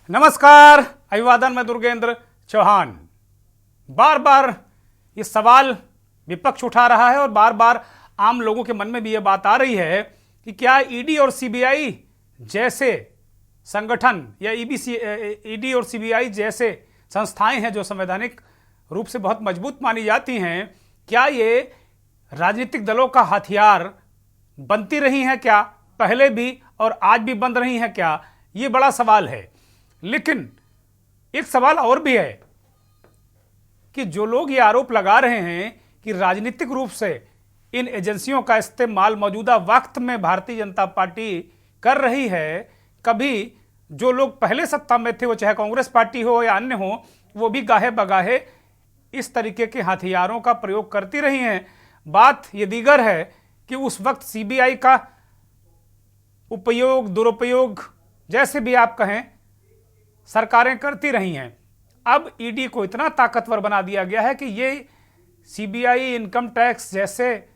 नमस्कार, अभिवादन। मैं दुर्गेंद्र चौहान। बार बार ये सवाल विपक्ष उठा रहा है और बार बार आम लोगों के मन में भी ये बात आ रही है कि क्या ईडी और सीबीआई जैसे संगठन या ईडी और सीबीआई जैसे संस्थाएं हैं जो संवैधानिक रूप से बहुत मजबूत मानी जाती हैं, क्या ये राजनीतिक दलों का हथियार बनती रही हैं क्या, पहले भी और आज भी बन रही हैं क्या? ये बड़ा सवाल है। लेकिन एक सवाल और भी है कि जो लोग ये आरोप लगा रहे हैं कि राजनीतिक रूप से इन एजेंसियों का इस्तेमाल मौजूदा वक्त में भारतीय जनता पार्टी कर रही है, कभी जो लोग पहले सत्ता में थे, वो चाहे कांग्रेस पार्टी हो या अन्य हो, वो भी गाहे बगाहे इस तरीके के हथियारों का प्रयोग करती रही हैं। बात ये दीगर है कि उस वक्त सीबीआई का उपयोग, दुरुपयोग, जैसे भी आप कहें, सरकारें करती रही हैं। अब ईडी को इतना ताकतवर बना दिया गया है कि ये सीबीआई, इनकम टैक्स जैसे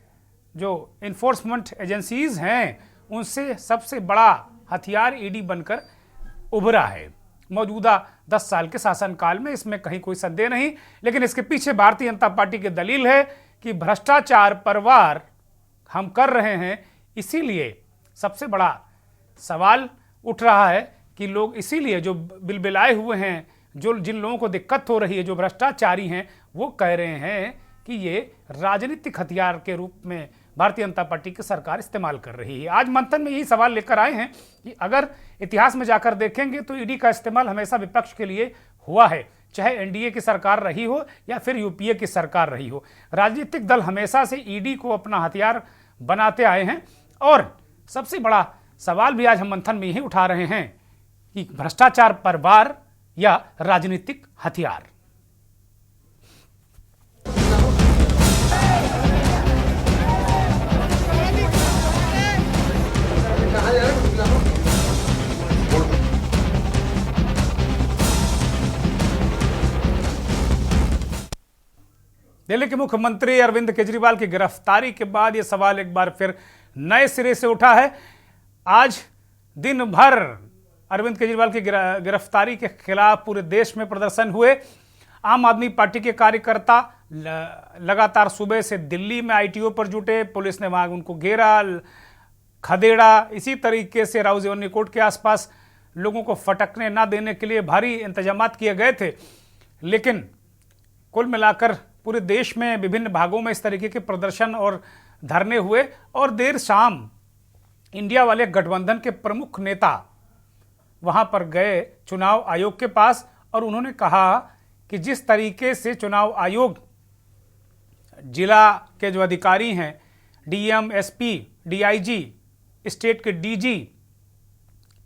जो इन्फोर्समेंट एजेंसीज हैं, उनसे सबसे बड़ा हथियार ईडी बनकर उभरा है मौजूदा 10 साल के शासनकाल में। इसमें कहीं कोई संदेह नहीं। लेकिन इसके पीछे भारतीय जनता पार्टी की दलील है कि भ्रष्टाचार पर वार हम कर रहे हैं। इसीलिए सबसे बड़ा सवाल उठ रहा है कि लोग इसीलिए जो बिलबिलाए हुए हैं, जिन लोगों को दिक्कत हो रही है, जो भ्रष्टाचारी हैं, वो कह रहे हैं कि ये राजनीतिक हथियार के रूप में भारतीय जनता पार्टी की सरकार इस्तेमाल कर रही है। आज मंथन में यही सवाल लेकर आए हैं कि अगर इतिहास में जाकर देखेंगे तो ईडी का इस्तेमाल हमेशा विपक्ष के लिए हुआ है, चाहे एनडीए की सरकार रही हो या फिर यूपीए की सरकार रही हो। राजनीतिक दल हमेशा से ईडी को अपना हथियार बनाते आए हैं। और सबसे बड़ा सवाल भी आज हम मंथन में यही उठा रहे हैं कि भ्रष्टाचार पर वार या राजनीतिक हथियार। दिल्ली के मुख्यमंत्री अरविंद केजरीवाल की गिरफ्तारी के बाद यह सवाल एक बार फिर नए सिरे से उठा है। आज दिन भर अरविंद केजरीवाल की गिरफ्तारी के खिलाफ पूरे देश में प्रदर्शन हुए। आम आदमी पार्टी के कार्यकर्ता लगातार सुबह से दिल्ली में आईटीओ पर जुटे। पुलिस ने वहां उनको घेरा, खदेड़ा। इसी तरीके से राउ जेवन्नी कोर्ट के आसपास लोगों को फटकने ना देने के लिए भारी इंतजाम किए गए थे। लेकिन कुल मिलाकर पूरे देश में विभिन्न भागों में इस तरीके के प्रदर्शन और धरने हुए। और देर शाम इंडिया वाले गठबंधन के प्रमुख नेता वहां पर गए चुनाव आयोग के पास, और उन्होंने कहा कि जिस तरीके से चुनाव आयोग जिला के जो अधिकारी हैं, डीएम, एसपी, डीआईजी, स्टेट के डीजी,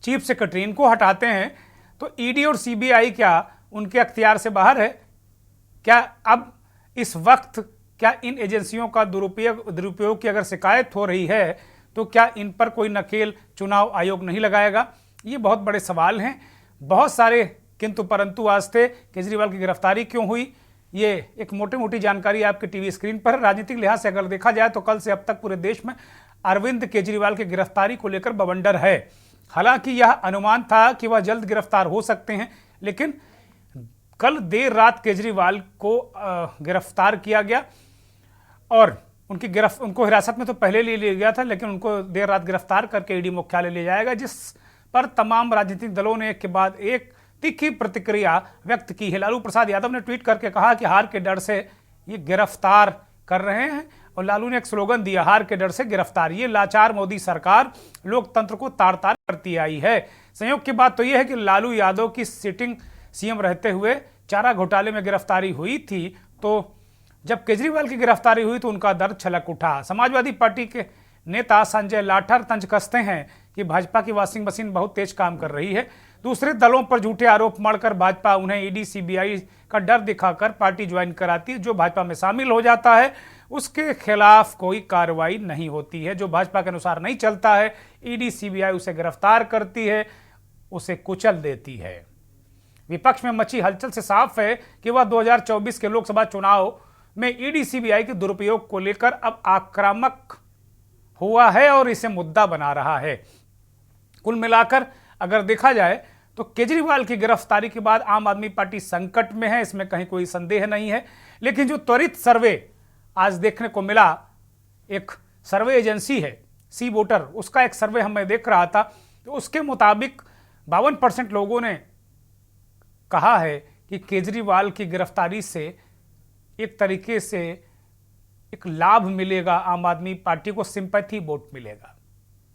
चीफ सेक्रेटरी, इनको हटाते हैं, तो ईडी और सीबीआई क्या उनके अख्तियार से बाहर है? क्या अब इस वक्त क्या इन एजेंसियों का दुरुपयोग की अगर शिकायत हो रही है तो क्या इन पर कोई नकेल चुनाव आयोग नहीं लगाएगा? ये बहुत बड़े सवाल हैं। बहुत सारे किंतु परंतु आज थे। केजरीवाल की गिरफ्तारी क्यों हुई, ये एक मोटी मोटी जानकारी आपके टीवी स्क्रीन पर। राजनीतिक लिहाज से अगर देखा जाए तो कल से अब तक पूरे देश में अरविंद केजरीवाल की गिरफ्तारी को लेकर बवंडर है। हालांकि यह अनुमान था कि वह जल्द गिरफ्तार हो सकते हैं, लेकिन कल देर रात केजरीवाल को गिरफ्तार किया गया और उनको हिरासत में तो पहले ले लिया गया था, लेकिन उनको देर रात गिरफ्तार करके ईडी मुख्यालय ले जाएगा, जिस पर तमाम राजनीतिक दलों ने एक के बाद एक तीखी प्रतिक्रिया व्यक्त की है। लालू प्रसाद यादव ने ट्वीट करके कहा कि हार के डर से ये गिरफ्तार कर रहे हैं, और लालू ने एक स्लोगन दिया, हार के डर से गिरफ्तार। ये लाचार मोदी सरकार लोकतंत्र को तार तार करती आई है। संयोग की बात तो यह है कि लालू यादव की सिटिंग सीएम रहते हुए चारा घोटाले में गिरफ्तारी हुई थी, तो जब केजरीवाल की गिरफ्तारी हुई तो उनका दर्द छलक उठा। समाजवादी पार्टी के नेता संजय लाठर तंज कसते हैं कि भाजपा की वॉशिंग मशीन बहुत तेज काम कर रही है। दूसरे दलों पर झूठे आरोप मढ़कर भाजपा उन्हें ईडी सीबीआई का डर दिखाकर पार्टी ज्वाइन कराती है। जो भाजपा में शामिल हो जाता है उसके खिलाफ कोई कार्रवाई नहीं होती है। जो भाजपा के अनुसार नहीं चलता है, ईडी सीबीआई उसे गिरफ्तार करती है, उसे कुचल देती है। विपक्ष में मची हलचल से साफ है कि वह 2024 के लोकसभा चुनाव में ईडी सीबीआई के दुरुपयोग को लेकर अब आक्रामक हुआ है और इसे मुद्दा बना रहा है। कुल मिलाकर अगर देखा जाए तो केजरीवाल की गिरफ्तारी के बाद आम आदमी पार्टी संकट में है, इसमें कहीं कोई संदेह नहीं है। लेकिन जो त्वरित सर्वे आज देखने को मिला, एक सर्वे एजेंसी है सी वोटर, उसका एक सर्वे मैं देख रहा था, तो उसके मुताबिक 52% लोगों ने कहा है कि केजरीवाल की गिरफ्तारी से एक तरीके से एक लाभ मिलेगा, आम आदमी पार्टी को सिंपैथी वोट मिलेगा।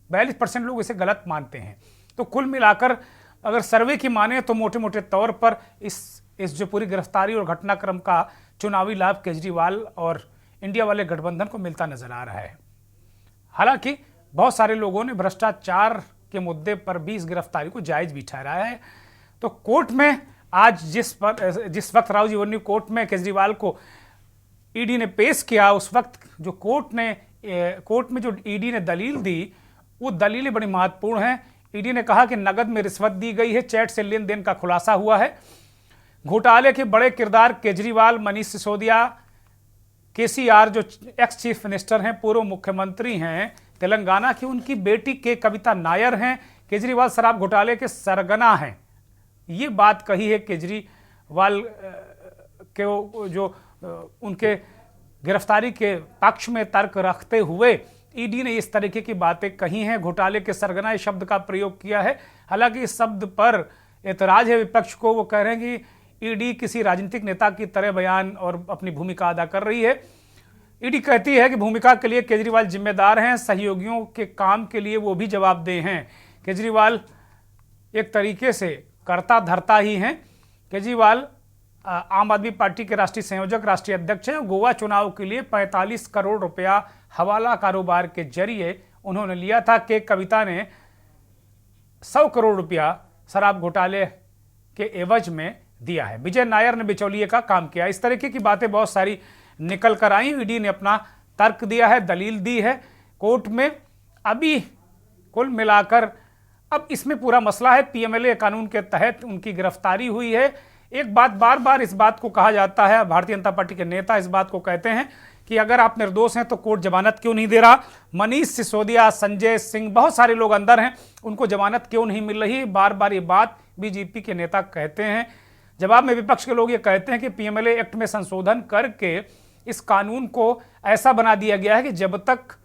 42% लोग इसे गलत मानते हैं। तो कुल मिलाकर अगर सर्वे की माने तो मोटे मोटे तौर पर इस जो पूरी गिरफ्तारी और घटनाक्रम का चुनावी लाभ केजरीवाल और इंडिया वाले गठबंधन को मिलता नजर आ रहा है। हालांकि बहुत सारे लोगों ने भ्रष्टाचार के मुद्दे पर भी इस गिरफ्तारी को जायज भी ठहराया है। तो कोर्ट में आज जिस वक्त राजीव रेवेन्यू कोर्ट में केजरीवाल को ईडी ने पेश किया, उस वक्त जो कोर्ट में जो ईडी ने दलील दी, वो दलीलें बड़ी महत्वपूर्ण हैं। ईडी ने कहा कि नगद में रिश्वत दी गई है, चैट से लेन देन का खुलासा हुआ है, घोटाले के बड़े किरदार केजरीवाल, मनीष सिसोदिया, केसीआर जो एक्स चीफ मिनिस्टर हैं, पूर्व मुख्यमंत्री हैं तेलंगाना की, उनकी बेटी के कविता नायर हैं, केजरीवाल शराब घोटाले के सरगना हैं। ये बात कही है केजरीवाल के जो उनके गिरफ्तारी के पक्ष में तर्क रखते हुए ईडी ने इस तरीके की बातें कही हैं। घोटाले के सरगना इस शब्द का प्रयोग किया है। हालांकि इस शब्द पर एतराज है विपक्ष को। वो कह रहे हैं कि ईडी किसी राजनीतिक नेता की तरह बयान और अपनी भूमिका अदा कर रही है। ईडी कहती है कि भूमिका के लिए केजरीवाल जिम्मेदार हैं, सहयोगियों के काम के लिए वो भी जवाबदेह हैं। केजरीवाल एक तरीके से कर्ता धर्ता ही हैं। केजरीवाल आम आदमी पार्टी के राष्ट्रीय संयोजक, राष्ट्रीय अध्यक्ष हैं। गोवा चुनाव के लिए 45 करोड़ रुपया हवाला कारोबार के जरिए उन्होंने लिया था। के कविता ने 100 करोड़ रुपया शराब घोटाले के एवज में दिया है। विजय नायर ने बिचौलिए का काम किया। इस तरीके की बातें बहुत सारी निकल कर आई। ईडी ने अपना तर्क दिया है, दलील दी है कोर्ट में। अभी कुल मिलाकर अब इसमें पूरा मसला है, पीएमएलए कानून के तहत उनकी गिरफ्तारी हुई है। एक बात बार बार इस बात को कहा जाता है, भारतीय जनता पार्टी के नेता इस बात को कहते हैं कि अगर आप निर्दोष हैं तो कोर्ट जमानत क्यों नहीं दे रहा। मनीष सिसोदिया, संजय सिंह, बहुत सारे लोग अंदर हैं, उनको जमानत क्यों नहीं मिल रही। बार बार ये बात बीजेपी के नेता कहते हैं। जवाब में विपक्ष के लोग ये कहते हैं कि पीएमएलए एक्ट में संशोधन करके इस कानून को ऐसा बना दिया गया है कि जब तक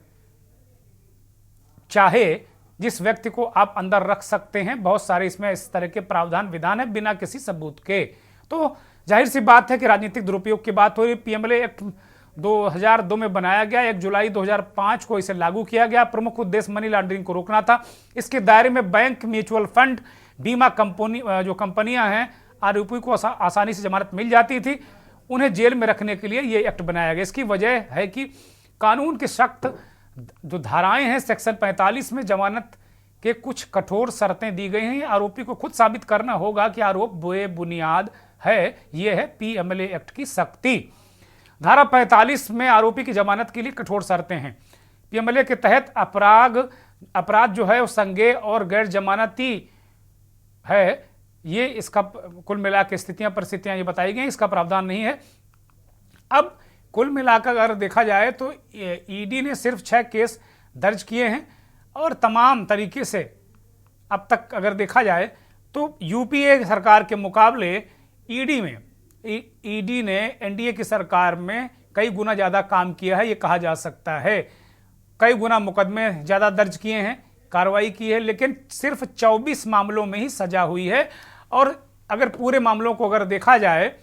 चाहे जिस व्यक्ति को आप अंदर रख सकते हैं। बहुत सारे इसमें इस तरह के प्रावधान विधान है बिना किसी सबूत के। तो जाहिर सी बात है कि राजनीतिक दुरुपयोग की बात हो रही। पीएमएलए एक्ट 2002 में बनाया गया, 1 जुलाई 2005 को इसे लागू किया गया। प्रमुख उद्देश्य मनी लॉन्ड्रिंग को रोकना था। इसके दायरे में बैंक, म्यूचुअल फंड, बीमा कंपनी जो कंपनियां हैं, आरोपी को आसानी से जमानत मिल जाती थी। उन्हें जेल में रखने के लिए ये एक्ट बनाया गया। इसकी वजह है कि कानून के सख्त जो धाराएं हैं, सेक्शन 45 में जमानत के कुछ कठोर शर्तें दी गई हैं। आरोपी को खुद साबित करना होगा कि आरोप बेबुनियाद है। यह है पीएमएलए एक्ट की सख्ती। धारा 45 में आरोपी की जमानत के लिए कठोर शर्तें हैं। पीएमएलए के तहत अपराध जो है वो संज्ञेय और गैर जमानती है। ये इसका कुल मिला के परिस्थितियां ये बताई गई, इसका प्रावधान नहीं है। अब कुल मिलाकर अगर देखा जाए तो ईडी ने सिर्फ 6 केस दर्ज किए हैं और तमाम तरीके से अब तक अगर देखा जाए तो यूपीए सरकार के मुकाबले ईडी ने एनडीए की सरकार में कई गुना ज़्यादा काम किया है, ये कहा जा सकता है। कई गुना मुकदमे ज़्यादा दर्ज किए हैं, कार्रवाई की है, लेकिन सिर्फ 24 मामलों में ही सजा हुई है। और अगर पूरे मामलों को अगर देखा जाए,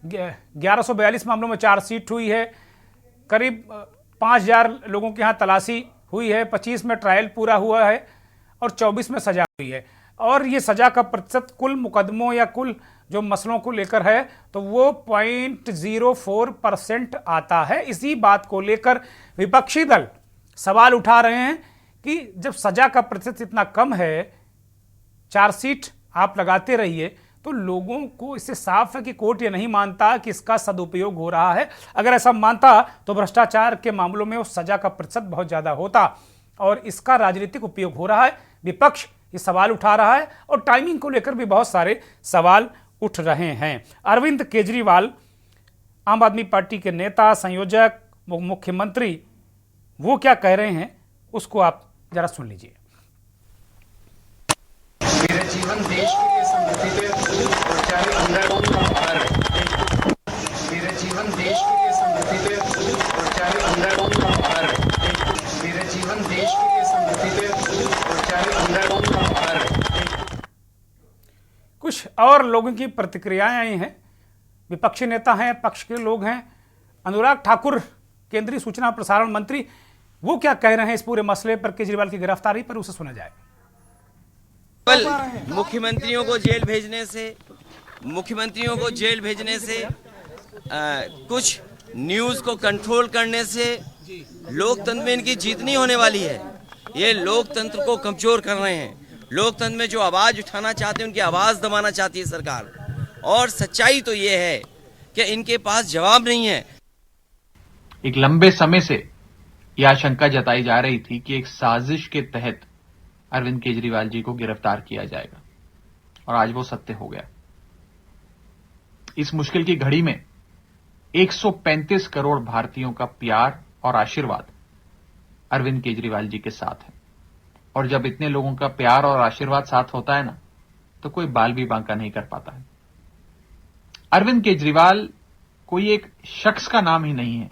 1142 मामलों में चार्जशीट हुई है, करीब 5000 लोगों के यहाँ तलाशी हुई है, 25 में ट्रायल पूरा हुआ है और 24 में सजा हुई है। और ये सजा का प्रतिशत कुल मुकदमों या कुल जो मसलों को लेकर है तो वो 0.04% आता है। इसी बात को लेकर विपक्षी दल सवाल उठा रहे हैं कि जब सजा का प्रतिशत इतना कम है, चार्जशीट आप लगाते रहिए, तो लोगों को इससे साफ है कि कोर्ट ये नहीं मानता कि इसका सदुपयोग हो रहा है। अगर ऐसा मानता तो भ्रष्टाचार के मामलों में उस सजा का प्रतिशत बहुत ज्यादा होता और इसका राजनीतिक उपयोग हो रहा है। विपक्ष ये सवाल उठा रहा है और टाइमिंग को लेकर भी बहुत सारे सवाल उठ रहे हैं। अरविंद केजरीवाल, आम आदमी पार्टी के नेता, संयोजक, मुख्यमंत्री, वो क्या कह रहे हैं उसको आप जरा सुन लीजिए। जीवन देश के लिए समर्पित है और चाहे अंदर हो या बाहर। मेरा जीवन देश के लिए समर्पित है और चाहे अंदर हो या बाहर। मेरा जीवन देश के लिए समर्पित है और चाहे अंदर हो या बाहर। कुछ और लोगों की प्रतिक्रियाएं आई हैं। विपक्षी नेता हैं, पक्ष के लोग हैं। अनुराग ठाकुर, केंद्रीय सूचना और प्रसारण मंत्री, वो क्या कह रहे हैं इस पूरे मसले पर, केजरीवाल की गिरफ्तारी पर, उसे सुना जाए। मुख्यमंत्रियों को जेल भेजने से कुछ न्यूज को कंट्रोल करने से लोकतंत्र में इनकी जीत नहीं होने वाली है। ये लोकतंत्र को कमजोर कर रहे हैं। लोकतंत्र में जो आवाज उठाना चाहते हैं उनकी आवाज दबाना चाहती है सरकार। और सच्चाई तो ये है कि इनके पास जवाब नहीं है। एक लंबे समय से यह आशंका जताई जा रही थी कि एक साजिश के तहत अरविंद केजरीवाल जी को गिरफ्तार किया जाएगा और आज वो सत्य हो गया। इस मुश्किल की घड़ी में 135 करोड़ भारतीयों का प्यार और आशीर्वाद अरविंद केजरीवाल जी के साथ है। और जब इतने लोगों का प्यार और आशीर्वाद साथ होता है ना, तो कोई बाल भी बांका नहीं कर पाता है। अरविंद केजरीवाल कोई एक शख्स का नाम ही नहीं है,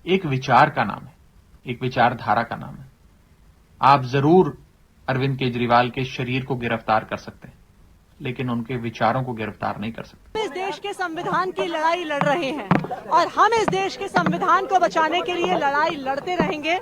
एक विचार का नाम है, एक विचारधारा का नाम है। आप जरूर अरविंद केजरीवाल के शरीर को गिरफ्तार कर सकते हैं, लेकिन उनके विचारों को गिरफ्तार नहीं कर सकते। इस देश के संविधान की लड़ाई लड़ रहे हैं और हम इस देश के संविधान को बचाने के लिए लड़ाई लड़ते रहेंगे।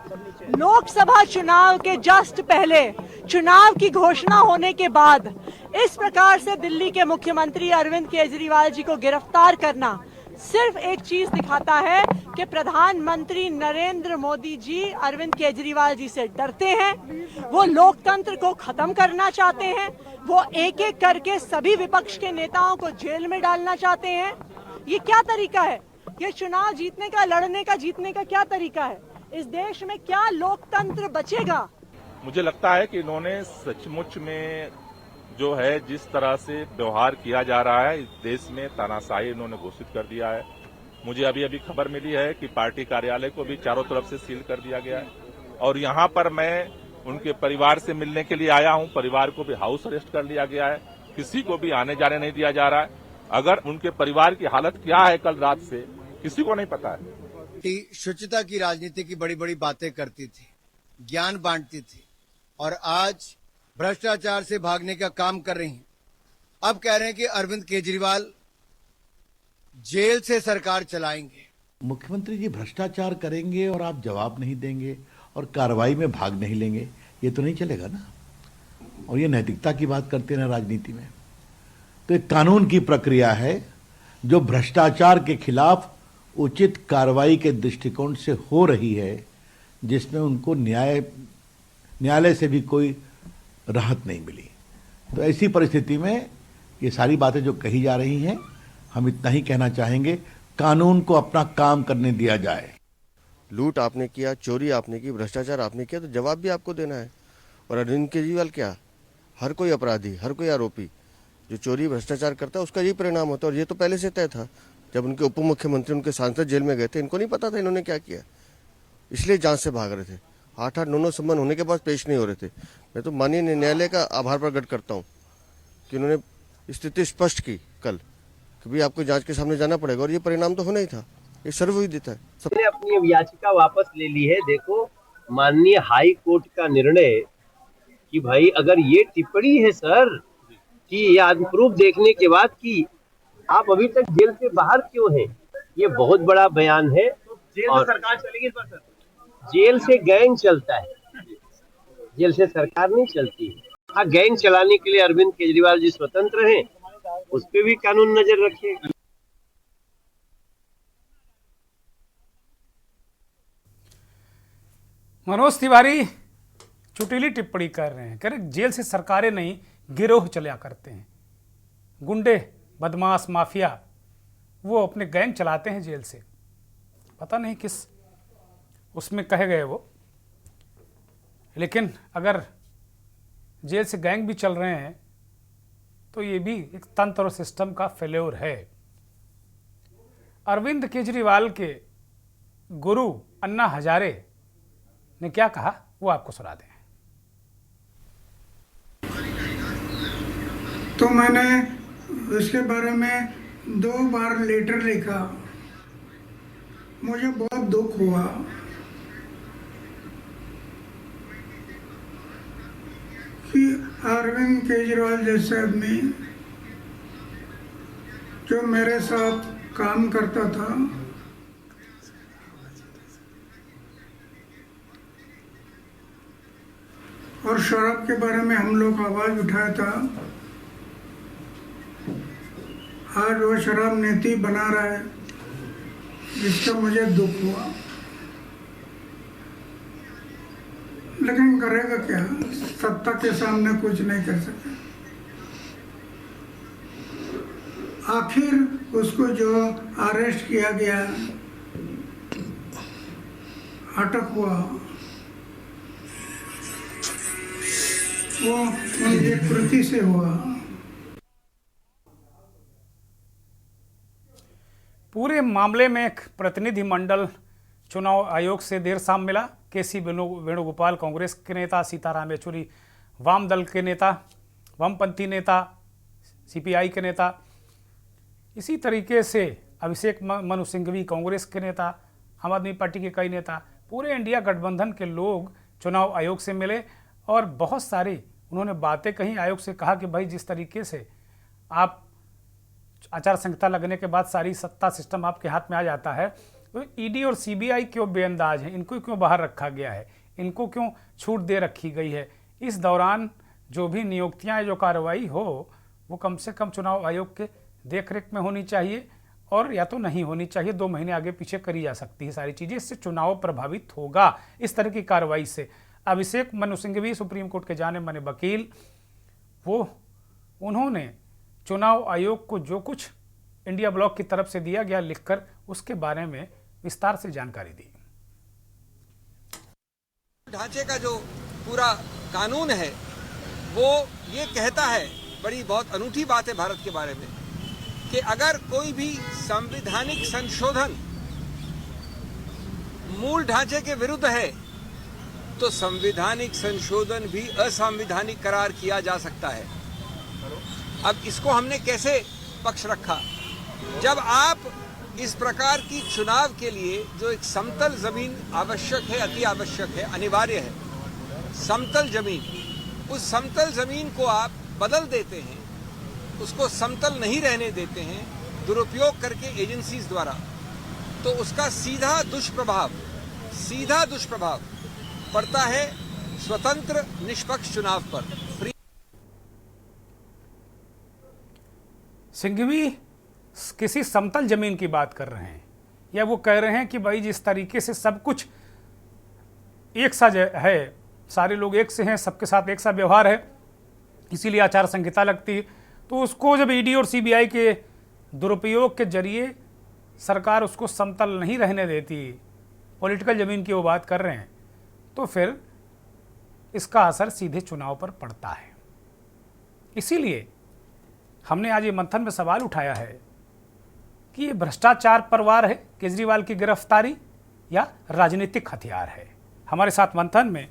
लोकसभा चुनाव के जस्ट पहले, चुनाव की घोषणा होने के बाद इस प्रकार से दिल्ली के मुख्यमंत्री अरविंद केजरीवाल जी को गिरफ्तार करना सिर्फ एक चीज दिखाता है कि प्रधानमंत्री नरेंद्र मोदी जी अरविंद केजरीवाल जी से डरते हैं। वो लोकतंत्र को खत्म करना चाहते हैं। वो एक एक करके सभी विपक्ष के नेताओं को जेल में डालना चाहते हैं। ये क्या तरीका है? ये चुनाव जीतने का, लड़ने का, जीतने का क्या तरीका है? इस देश में क्या लोकतंत्र बचेगा? मुझे लगता है कि इन्होंने सचमुच में जो है जिस तरह से व्यवहार किया जा रहा है, इस देश में तानाशाही इन्होंने घोषित कर दिया है। मुझे अभी अभी खबर मिली है कि पार्टी कार्यालय को भी चारों तरफ से सील कर दिया गया है और यहां पर मैं उनके परिवार से मिलने के लिए आया हूं। परिवार को भी हाउस अरेस्ट कर लिया गया है। किसी को भी आने जाने नहीं दिया जा रहा है। अगर उनके परिवार की हालत क्या है कल रात से, किसी को नहीं पता है। शुचिता की राजनीति की बड़ी बड़ी बातें करती थी, ज्ञान बांटती थी और आज भ्रष्टाचार से भागने का काम कर रही हैं। अब कह रहे हैं कि अरविंद केजरीवाल जेल से सरकार चलाएंगे। मुख्यमंत्री जी भ्रष्टाचार करेंगे और आप जवाब नहीं देंगे और कार्रवाई में भाग नहीं लेंगे, ये तो नहीं चलेगा ना। और ये नैतिकता की बात करते हैं ना राजनीति में। तो एक कानून की प्रक्रिया है जो भ्रष्टाचार के खिलाफ उचित कार्रवाई के दृष्टिकोण से हो रही है, जिसमें उनको न्यायालय से भी कोई राहत नहीं मिली। तो ऐसी परिस्थिति में ये सारी बातें जो कही जा रही हैं, हम इतना ही कहना चाहेंगे, कानून को अपना काम करने दिया जाए। लूट आपने किया, चोरी आपने की, भ्रष्टाचार आपने किया, तो जवाब भी आपको देना है। और अरविंद केजरीवाल क्या, हर कोई अपराधी, हर कोई आरोपी जो चोरी भ्रष्टाचार करता है उसका यही परिणाम होता है। और ये तो पहले से तय था। जब उनके उप मुख्यमंत्री, उनके सांसद जेल में गए थे, इनको नहीं पता था इन्होंने क्या किया, इसलिए जांच से भाग रहे थे। 8-8, 9-9 सम्मन होने के बाद पेश नहीं हो रहे थे। मैं तो माननीय न्यायालय का आभार प्रकट करता हूँ कि उन्होंने स्थिति स्पष्ट की कल कि भाई आपको जांच के सामने जाना पड़ेगा। और ये परिणाम तो होना ही था, ये सर्वविदित है। सबने अपनी याचिका वापस ले ली है। देखो माननीय हाई कोर्ट का निर्णय कि भाई अगर ये टिप्पणी है सर कि ये प्रूफ देखने के बाद कि आप अभी तक जेल से बाहर क्यों हैं, ये बहुत बड़ा बयान है। और सरकार चलेगी इस पर सर? जेल से गैंग चलता है, जेल से सरकार नहीं चलती है। हाँ, गैंग चलाने के लिए अरविंद केजरीवाल जी स्वतंत्र हैं, उस पर भी कानून नजर रखिए। मनोज तिवारी चुटीली टिप्पणी कर रहे हैं, कह रहे जेल से सरकारें नहीं, गिरोह चला करते हैं, गुंडे, बदमाश, माफिया, वो अपने गैंग चलाते हैं जेल से। पता नहीं किस उसमें कहे गए वो, लेकिन अगर जेल से गैंग भी चल रहे हैं तो ये भी एक तंत्र और सिस्टम का फेल्योर है। अरविंद केजरीवाल के गुरु अन्ना हजारे ने क्या कहा वो आपको सुना दें। तो मैंने उसके बारे में 2 बार लेटर लिखा। मुझे बहुत दुख हुआ कि अरविंद केजरीवाल जैसे आदमी जो मेरे साथ काम करता था, और शराब के बारे में हम लोग आवाज उठाया था, आज वो शराब नीति बना रहा है, जिसका मुझे दुख हुआ। लेकिन करेगा क्या, सत्ता के सामने कुछ नहीं कर सकता। आखिर उसको जो अरेस्ट किया गया, अटक हुआ, वो उनकी कृति से हुआ। पूरे मामले में एक प्रतिनिधि मंडल चुनाव आयोग से देर शाम मिला। केसी वेणुगोपाल कांग्रेस के नेता, सीताराम येचुरी वाम दल के नेता, वामपंथी नेता, सीपीआई के नेता, इसी तरीके से अभिषेक मनु सिंघवी कांग्रेस के नेता, आम आदमी पार्टी के कई नेता, पूरे इंडिया गठबंधन के लोग चुनाव आयोग से मिले और बहुत सारी उन्होंने बातें कही। आयोग से कहा कि भाई जिस तरीके से आप आचार संहिता लगने के बाद सारी सत्ता सिस्टम आपके हाथ में आ जाता है, तो ईडी और सीबीआई क्यों बेअंदाज हैं, इनको क्यों बाहर रखा गया है, इनको क्यों छूट दे रखी गई है। इस दौरान जो भी नियुक्तियां, जो कार्रवाई हो, वो कम से कम चुनाव आयोग के देखरेख में होनी चाहिए और या तो नहीं होनी चाहिए, 2 महीने आगे पीछे करी जा सकती है सारी चीज़ें। इससे चुनाव प्रभावित होगा इस तरह की कार्रवाई से। अभिषेक मनु सिंघवी सुप्रीम कोर्ट के जाने माने वकील, वो उन्होंने चुनाव आयोग को जो कुछ इंडिया ब्लॉक की तरफ से दिया गया लिखकर, उसके बारे में विस्तार से जानकारी दी। ढांचे का जो पूरा कानून है वो ये कहता है, बड़ी बहुत अनूठी बात है भारत के बारे में, कि अगर कोई भी संवैधानिक संशोधन मूल ढांचे के विरुद्ध है तो संवैधानिक संशोधन भी असंवैधानिक करार किया जा सकता है। अब इसको हमने कैसे पक्ष रखा, जब आप इस प्रकार की चुनाव के लिए जो एक समतल जमीन आवश्यक है, अति आवश्यक है, अनिवार्य है, समतल जमीन, उस समतल जमीन को आप बदल देते हैं, उसको समतल नहीं रहने देते हैं दुरुपयोग करके एजेंसीज द्वारा, तो उसका सीधा दुष्प्रभाव पड़ता है स्वतंत्र निष्पक्ष चुनाव पर। सिंघवी किसी समतल जमीन की बात कर रहे हैं या वो कह रहे हैं कि भाई जिस तरीके से सब कुछ एक सा है, सारे लोग एक से हैं, सबके साथ एक सा व्यवहार है, इसीलिए आचार संहिता लगती है, तो उसको जब ईडी और सीबीआई के दुरुपयोग के जरिए सरकार उसको समतल नहीं रहने देती, पॉलिटिकल ज़मीन की वो बात कर रहे हैं, तो फिर इसका असर सीधे चुनाव पर पड़ता है। इसीलिए हमने आज ये मंथन में सवाल उठाया है कि ये भ्रष्टाचार पर वार है केजरीवाल की गिरफ्तारी या राजनीतिक हथियार है। हमारे साथ मंथन में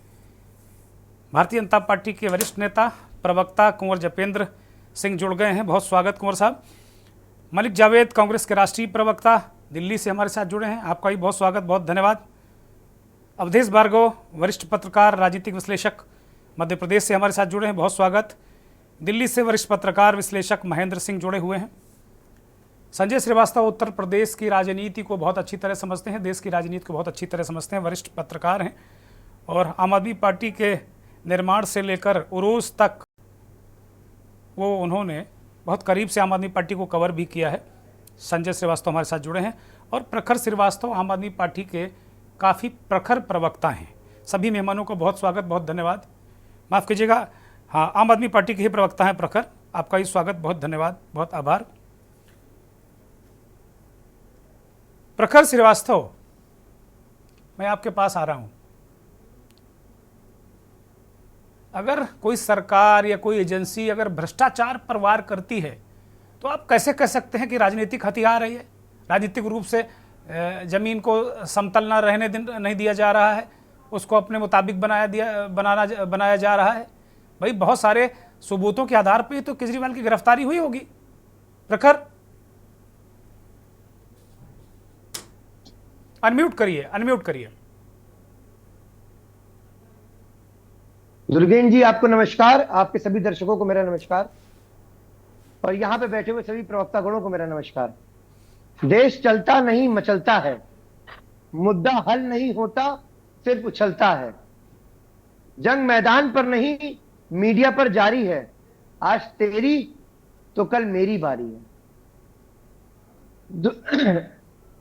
भारतीय जनता पार्टी के वरिष्ठ नेता प्रवक्ता कुंवर जपेंद्र सिंह जुड़ गए हैं। बहुत स्वागत कुंवर साहब। मलिक जावेद कांग्रेस के राष्ट्रीय प्रवक्ता दिल्ली से हमारे साथ जुड़े हैं, आपका भी बहुत स्वागत, बहुत धन्यवाद। अवधेश भार्गव वरिष्ठ पत्रकार, राजनीतिक विश्लेषक मध्य प्रदेश से हमारे साथ जुड़े हैं, बहुत स्वागत। दिल्ली से वरिष्ठ पत्रकार विश्लेषक महेंद्र सिंह जुड़े हुए हैं। संजय श्रीवास्तव उत्तर प्रदेश की राजनीति को बहुत अच्छी तरह समझते हैं, देश की राजनीति को बहुत अच्छी तरह समझते हैं, वरिष्ठ पत्रकार हैं और आम आदमी पार्टी के निर्माण से लेकर उरूज तक वो उन्होंने बहुत करीब से आम आदमी पार्टी को कवर भी किया है। संजय श्रीवास्तव हमारे साथ जुड़े हैं और प्रखर श्रीवास्तव आम आदमी पार्टी के काफ़ी प्रखर प्रवक्ता हैं। सभी मेहमानों को बहुत स्वागत, बहुत धन्यवाद। माफ़ कीजिएगा, हाँ, आम आदमी पार्टी के ही प्रवक्ता हैं प्रखर, आपका ही स्वागत, बहुत धन्यवाद, बहुत आभार। प्रखर श्रीवास्तव, मैं आपके पास आ रहा हूं। अगर कोई सरकार या कोई एजेंसी अगर भ्रष्टाचार पर वार करती है तो आप कैसे कह सकते हैं कि राजनीतिक हथियार है ये? राजनीतिक रूप से जमीन को समतल न रहने नहीं दिया जा रहा है, उसको अपने मुताबिक बनाया जा रहा है। भाई बहुत सारे सबूतों के आधार पे तो केजरीवाल की गिरफ्तारी हुई होगी। प्रखर, अनम्यूट करिए, अनम्यूट करिए। दुर्गेन जी, आपको नमस्कार। आपके सभी दर्शकों को मेरा नमस्कार, और यहाँ पे बैठे हुए सभी प्रवक्तागणों को मेरा नमस्कार। देश चलता नहीं मचलता है, मुद्दा हल नहीं होता सिर्फ उछलता है। जंग मैदान पर नहीं मीडिया पर जारी है, आज तेरी तो कल मेरी बारी है।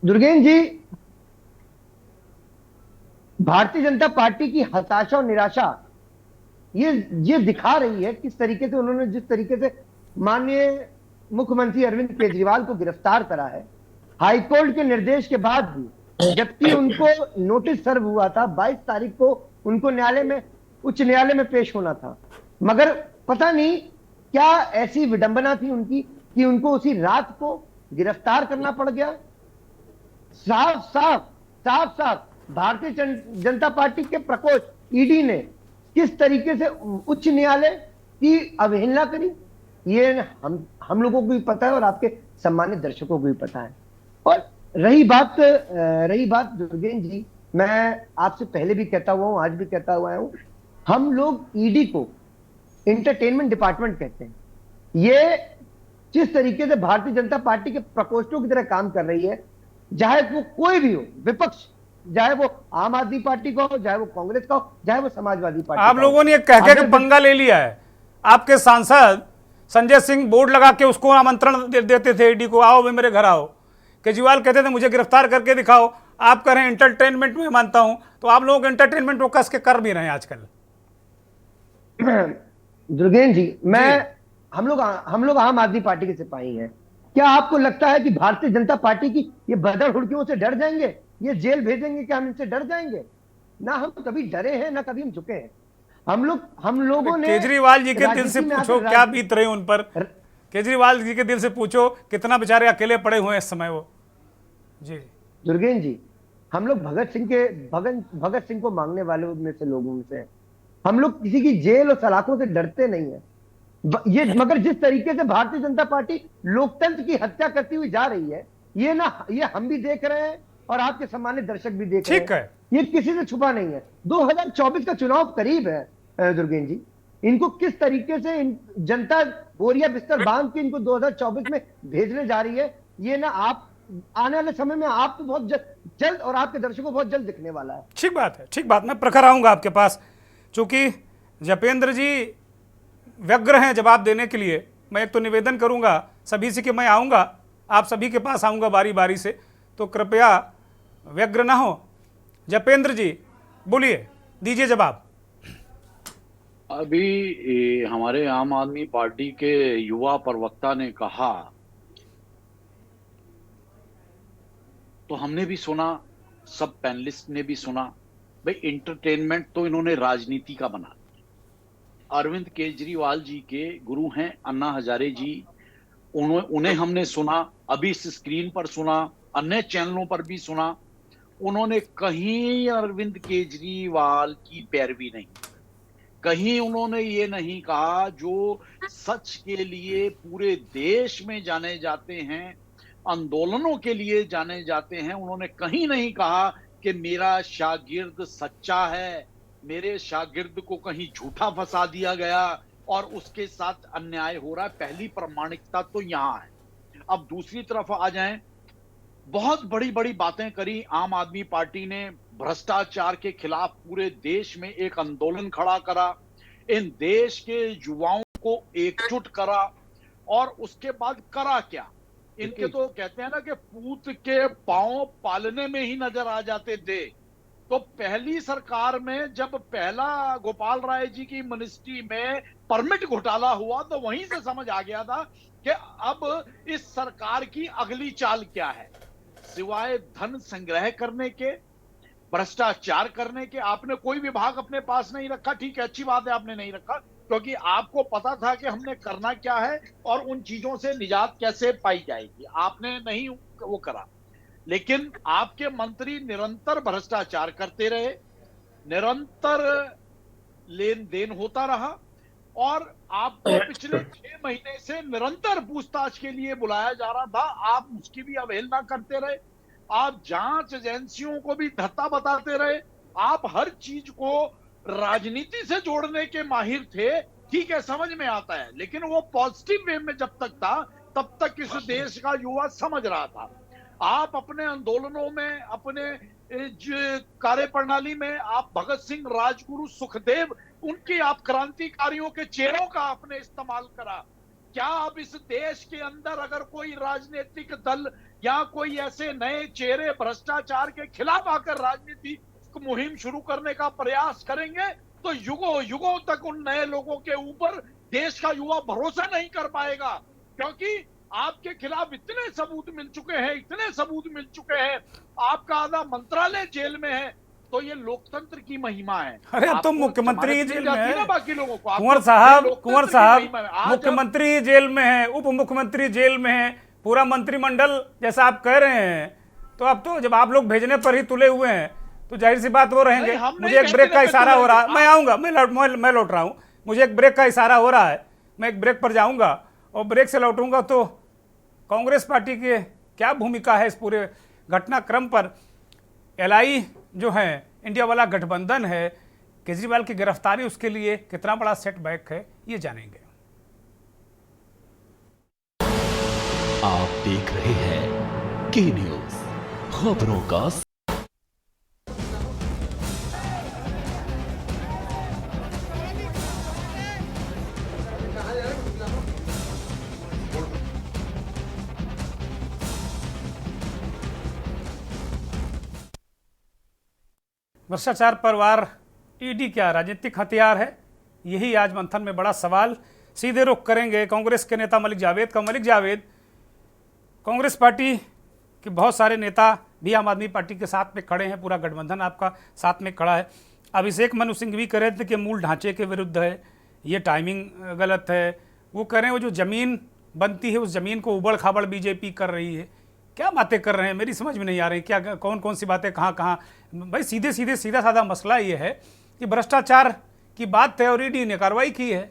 दुर्गेन जी, भारतीय जनता पार्टी की हताशा और निराशा ये दिखा रही है किस तरीके से उन्होंने, जिस तरीके से माननीय मुख्यमंत्री अरविंद केजरीवाल को गिरफ्तार करा है हाईकोर्ट के निर्देश के बाद भी, जबकि उनको नोटिस सर्व हुआ था 22 तारीख को उनको उच्च न्यायालय में पेश होना था, मगर पता नहीं क्या ऐसी विडंबना थी उनकी कि उनको उसी रात को गिरफ्तार करना पड़ गया। साफ भारतीय जनता पार्टी के प्रकोष्ठ ईडी ने किस तरीके से उच्च न्यायालय की अवहेलना करी, ये हम लोगों को भी पता है और आपके सम्मानित दर्शकों को भी पता है। और रही बात दुर्गेन जी, मैं आपसे पहले भी कहता हुआ हूं, आज भी कहता हुआ हूं, हम लोग ईडी को एंटरटेनमेंट डिपार्टमेंट कहते हैं। ये जिस तरीके से भारतीय जनता पार्टी के प्रकोष्ठों की तरह काम कर रही है, चाहे वो कोई भी हो, विपक्ष, चाहे वो आम आदमी पार्टी का हो, चाहे वो कांग्रेस का हो, चाहे वो समाजवादी पार्टी। आप लोगों ने कह के पंगा ले लिया है। आपके सांसद संजय सिंह बोर्ड लगा के उसको आमंत्रण देते थे ईडी को, आओ भाई मेरे घर आओ। केजरीवाल कहते थे मुझे गिरफ्तार करके दिखाओ। आप कह रहे हैं एंटरटेनमेंट में मानता हूं, तो आप लोग एंटरटेनमेंट वो कस के कर भी रहे हैं आजकल। दुर्गेन जी, हम लोग आम आदमी पार्टी के सिपाही हैं। क्या आपको लगता है कि भारतीय जनता पार्टी की ये बदर हुड़कियों से डर जाएंगे, ये जेल भेजेंगे, क्या हम इनसे डर जाएंगे? ना हम कभी डरे हैं, ना कभी हम झुके हैं। हम लोगों ने केजरीवाल जी के दिल से पूछो क्या बीत रहे उन पर। केजरीवाल जी के दिल से पूछो कितना बेचारे अकेले पड़े हुए हैं इस समय वो। जी दुर्गेन जी, हम लोग भगत सिंह को मांगने वालों में से लोगों में से, हम लोग किसी की जेल और सलाखों से डरते नहीं है। मगर जिस तरीके से भारतीय जनता पार्टी लोकतंत्र की हत्या करती हुई जा रही है, ये हम भी देख रहे हैं और आपके सम्मानित दर्शक भी देख रहे हैं। ये किसी से छुपा नहीं है। 2024 का चुनाव करीब है दुर्गेन जी, इनको किस तरीके से जनता बोरिया बिस्तर बांध के इनको 2024 में भेजने जा रही है, ये ना आप आने वाले समय में आपको बहुत जल्द और आपके दर्शकों को बहुत जल्द दिखने वाला है। ठीक बात है, ठीक बात। मैं प्रखर आऊंगा आपके पास, चूंकि जपेंद्र जी व्यग्र हैं जवाब देने के लिए। मैं एक तो निवेदन करूंगा सभी से कि मैं आऊंगा, आप सभी के पास आऊंगा बारी बारी से, तो कृपया व्यग्र ना हो। जपेंद्र जी बोलिए, दीजिए जवाब। अभी हमारे आम आदमी पार्टी के युवा प्रवक्ता ने कहा, तो हमने भी सुना, सब पैनलिस्ट ने भी सुना, भाई एंटरटेनमेंट तो इन्होंने राजनीति का बना। अरविंद केजरीवाल जी के गुरु हैं अन्ना हजारे जी, उन्हें हमने सुना, अभी इस स्क्रीन पर सुना, अन्य चैनलों पर भी सुना। उन्होंने कहीं अरविंद केजरीवाल की पैरवी नहीं, कहीं उन्होंने ये नहीं कहा जो सच के लिए पूरे देश में जाने जाते हैं, आंदोलनों के लिए जाने जाते हैं, उन्होंने कहीं नहीं कहा कि मेरा शागिर्द सच्चा है, मेरे शागिर्द को कहीं झूठा फंसा दिया गया और उसके साथ अन्याय हो रहा है। पहली प्रामाणिकता तो यहां है। अब दूसरी तरफ आ जाएं, बहुत बड़ी बड़ी बातें करी आम आदमी पार्टी ने, भ्रष्टाचार के खिलाफ पूरे देश में एक आंदोलन खड़ा करा, इन देश के युवाओं को एकजुट करा, और उसके बाद करा क्या, इनके तो कहते हैं ना कि पूत के पांव पालने में ही नजर आ जाते थे। तो पहली सरकार में जब पहला गोपाल राय जी की मिनिस्ट्री में परमिट घोटाला हुआ, तो वहीं से समझ आ गया था कि अब इस सरकार की अगली चाल क्या है। सिवाय धन संग्रह करने के, भ्रष्टाचार करने के, आपने कोई विभाग अपने पास नहीं रखा। ठीक है, अच्छी बात है आपने नहीं रखा, क्योंकि आपको पता था कि हमने करना क्या है और उन चीजों से निजात कैसे पाई जाएगी। आपने नहीं वो करा, लेकिन आपके मंत्री निरंतर भ्रष्टाचार करते रहे, निरंतर लेन देन होता रहा, और आपको पिछले 6 महीने से निरंतर पूछताछ के लिए बुलाया जा रहा था, आप उसकी भी अवहेलना करते रहे, आप जांच एजेंसियों को भी धत्ता बताते रहे, आप हर चीज को राजनीति से जोड़ने के माहिर थे। ठीक है, समझ में आता है, लेकिन वो पॉजिटिव वे में जब तक था तब तक इस देश का युवा समझ रहा था। आप अपने आंदोलनों में, अपने कार्य प्रणाली में आप भगत सिंह, राजगुरु, सुखदेव, उनके आप क्रांतिकारियों के चेहरों का आपने इस्तेमाल करा। क्या अब इस देश के अंदर अगर कोई राजनीतिक दल या कोई ऐसे नए चेहरे भ्रष्टाचार के खिलाफ आकर राजनीति मुहिम शुरू करने का प्रयास करेंगे तो युगों युगों तक उन नए लोगों के ऊपर देश का युवा भरोसा नहीं कर पाएगा, क्योंकि आपके खिलाफ इतने सबूत मिल चुके हैं, इतने सबूत मिल चुके हैं, आपका आधा मंत्रालय जेल में है। तो ये लोकतंत्र की महिमा है। अरे अब तो मुख्यमंत्री जेल में है, बाकी लोगों को कुंवर साहब मुख्यमंत्री जेल में है, उप मुख्यमंत्री जेल में है, पूरा मंत्रिमंडल जैसा आप कह रहे हैं, तो अब तो जब आप लोग भेजने पर ही तुले हुए हैं तो जाहिर सी बात वो रहेंगे। मुझे एक ब्रेक का इशारा हो रहा है, मैं आऊंगा, मैं लौट रहा हूं, मुझे एक ब्रेक का इशारा हो रहा है, मैं एक ब्रेक पर जाऊंगा और ब्रेक से लौटूंगा तो कांग्रेस पार्टी की क्या भूमिका है इस पूरे घटनाक्रम पर। एलआई जो है, इंडिया वाला गठबंधन है, केजरीवाल की गिरफ्तारी उसके लिए कितना बड़ा सेटबैक है, ये जानेंगे। आप देख रहे हैं के न्यूज, खबरों का भ्रष्टाचार पर वार ईडी क्या राजनीतिक हथियार है, यही आज मंथन में बड़ा सवाल। सीधे रुख करेंगे कांग्रेस के नेता मलिक जावेद का। मलिक जावेद, कांग्रेस पार्टी के बहुत सारे नेता भी आम आदमी पार्टी के साथ में खड़े हैं, पूरा गठबंधन आपका साथ में खड़ा है। अभिषेक मनु सिंह भी कह रहे थे कि मूल ढांचे के विरुद्ध है, ये टाइमिंग गलत है। वो कह रहे हैं वो जो ज़मीन बनती है उस ज़मीन को उबड़ खाबड़ बीजेपी कर रही है। क्या बातें कर रहे हैं, मेरी समझ में नहीं आ रही, क्या कौन कौन सी बातें कहाँ कहाँ। भाई सीधा साधा मसला ये है कि भ्रष्टाचार की बात है और ईडी ने कार्रवाई की है।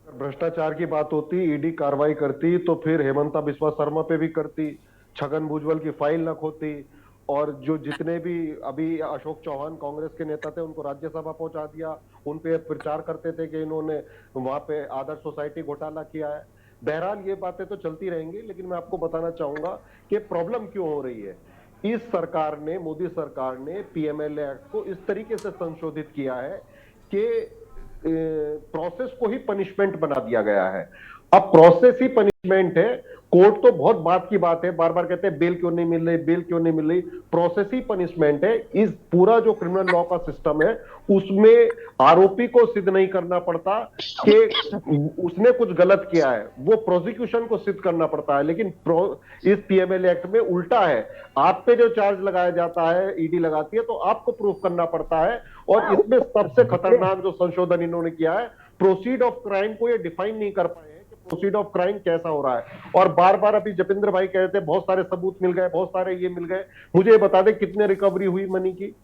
भ्रष्टाचार की बात होती, ईडी कार्रवाई करती तो फिर हेमंता बिस्वा शर्मा पे भी करती, छगन भुजबल की फाइल न खोती, और जो जितने भी अभी अशोक चौहान कांग्रेस के नेता थे उनको राज्यसभा पहुंचा दिया। उन पे प्रचार करते थे कि इन्होंने वहां पे आदर्श सोसाइटी घोटाला किया है। बहरहाल ये बातें तो चलती रहेंगी, लेकिन मैं आपको बताना चाहूंगा कि प्रॉब्लम क्यों हो रही है। इस सरकार ने, मोदी सरकार ने पीएमएलए एक्ट को इस तरीके से संशोधित किया है कि प्रोसेस को ही पनिशमेंट बना दिया गया है। अब प्रोसेस ही पनिशमेंट है। कोर्ट तो बहुत बात की बात है, बार बार कहते हैं बेल क्यों नहीं मिल रही, बेल क्यों नहीं मिल रही। प्रोसेस ही पनिशमेंट है। इस पूरा जो क्रिमिनल लॉ का सिस्टम है उसमें आरोपी को सिद्ध नहीं करना पड़ता कि उसने कुछ गलत किया है, वो प्रोसिक्यूशन को सिद्ध करना पड़ता है। लेकिन इस पीएमएलए एक्ट में उल्टा है, आप पे जो चार्ज लगाया जाता है, ईडी लगाती है, तो आपको प्रूफ करना पड़ता है। और इसमें सबसे खतरनाक जो संशोधन इन्होंने किया है, प्रोसीड ऑफ क्राइम को ये डिफाइन नहीं कर पाए कि प्रोसीड ऑफ क्राइम कैसा हो रहा है। और बार बार अभी जतिंद्र भाई कह रहे थे बहुत सारे सबूत मिल गए, बहुत सारे ये मिल गए। मुझे ये बता दें कितने रिकवरी हुई मनी की।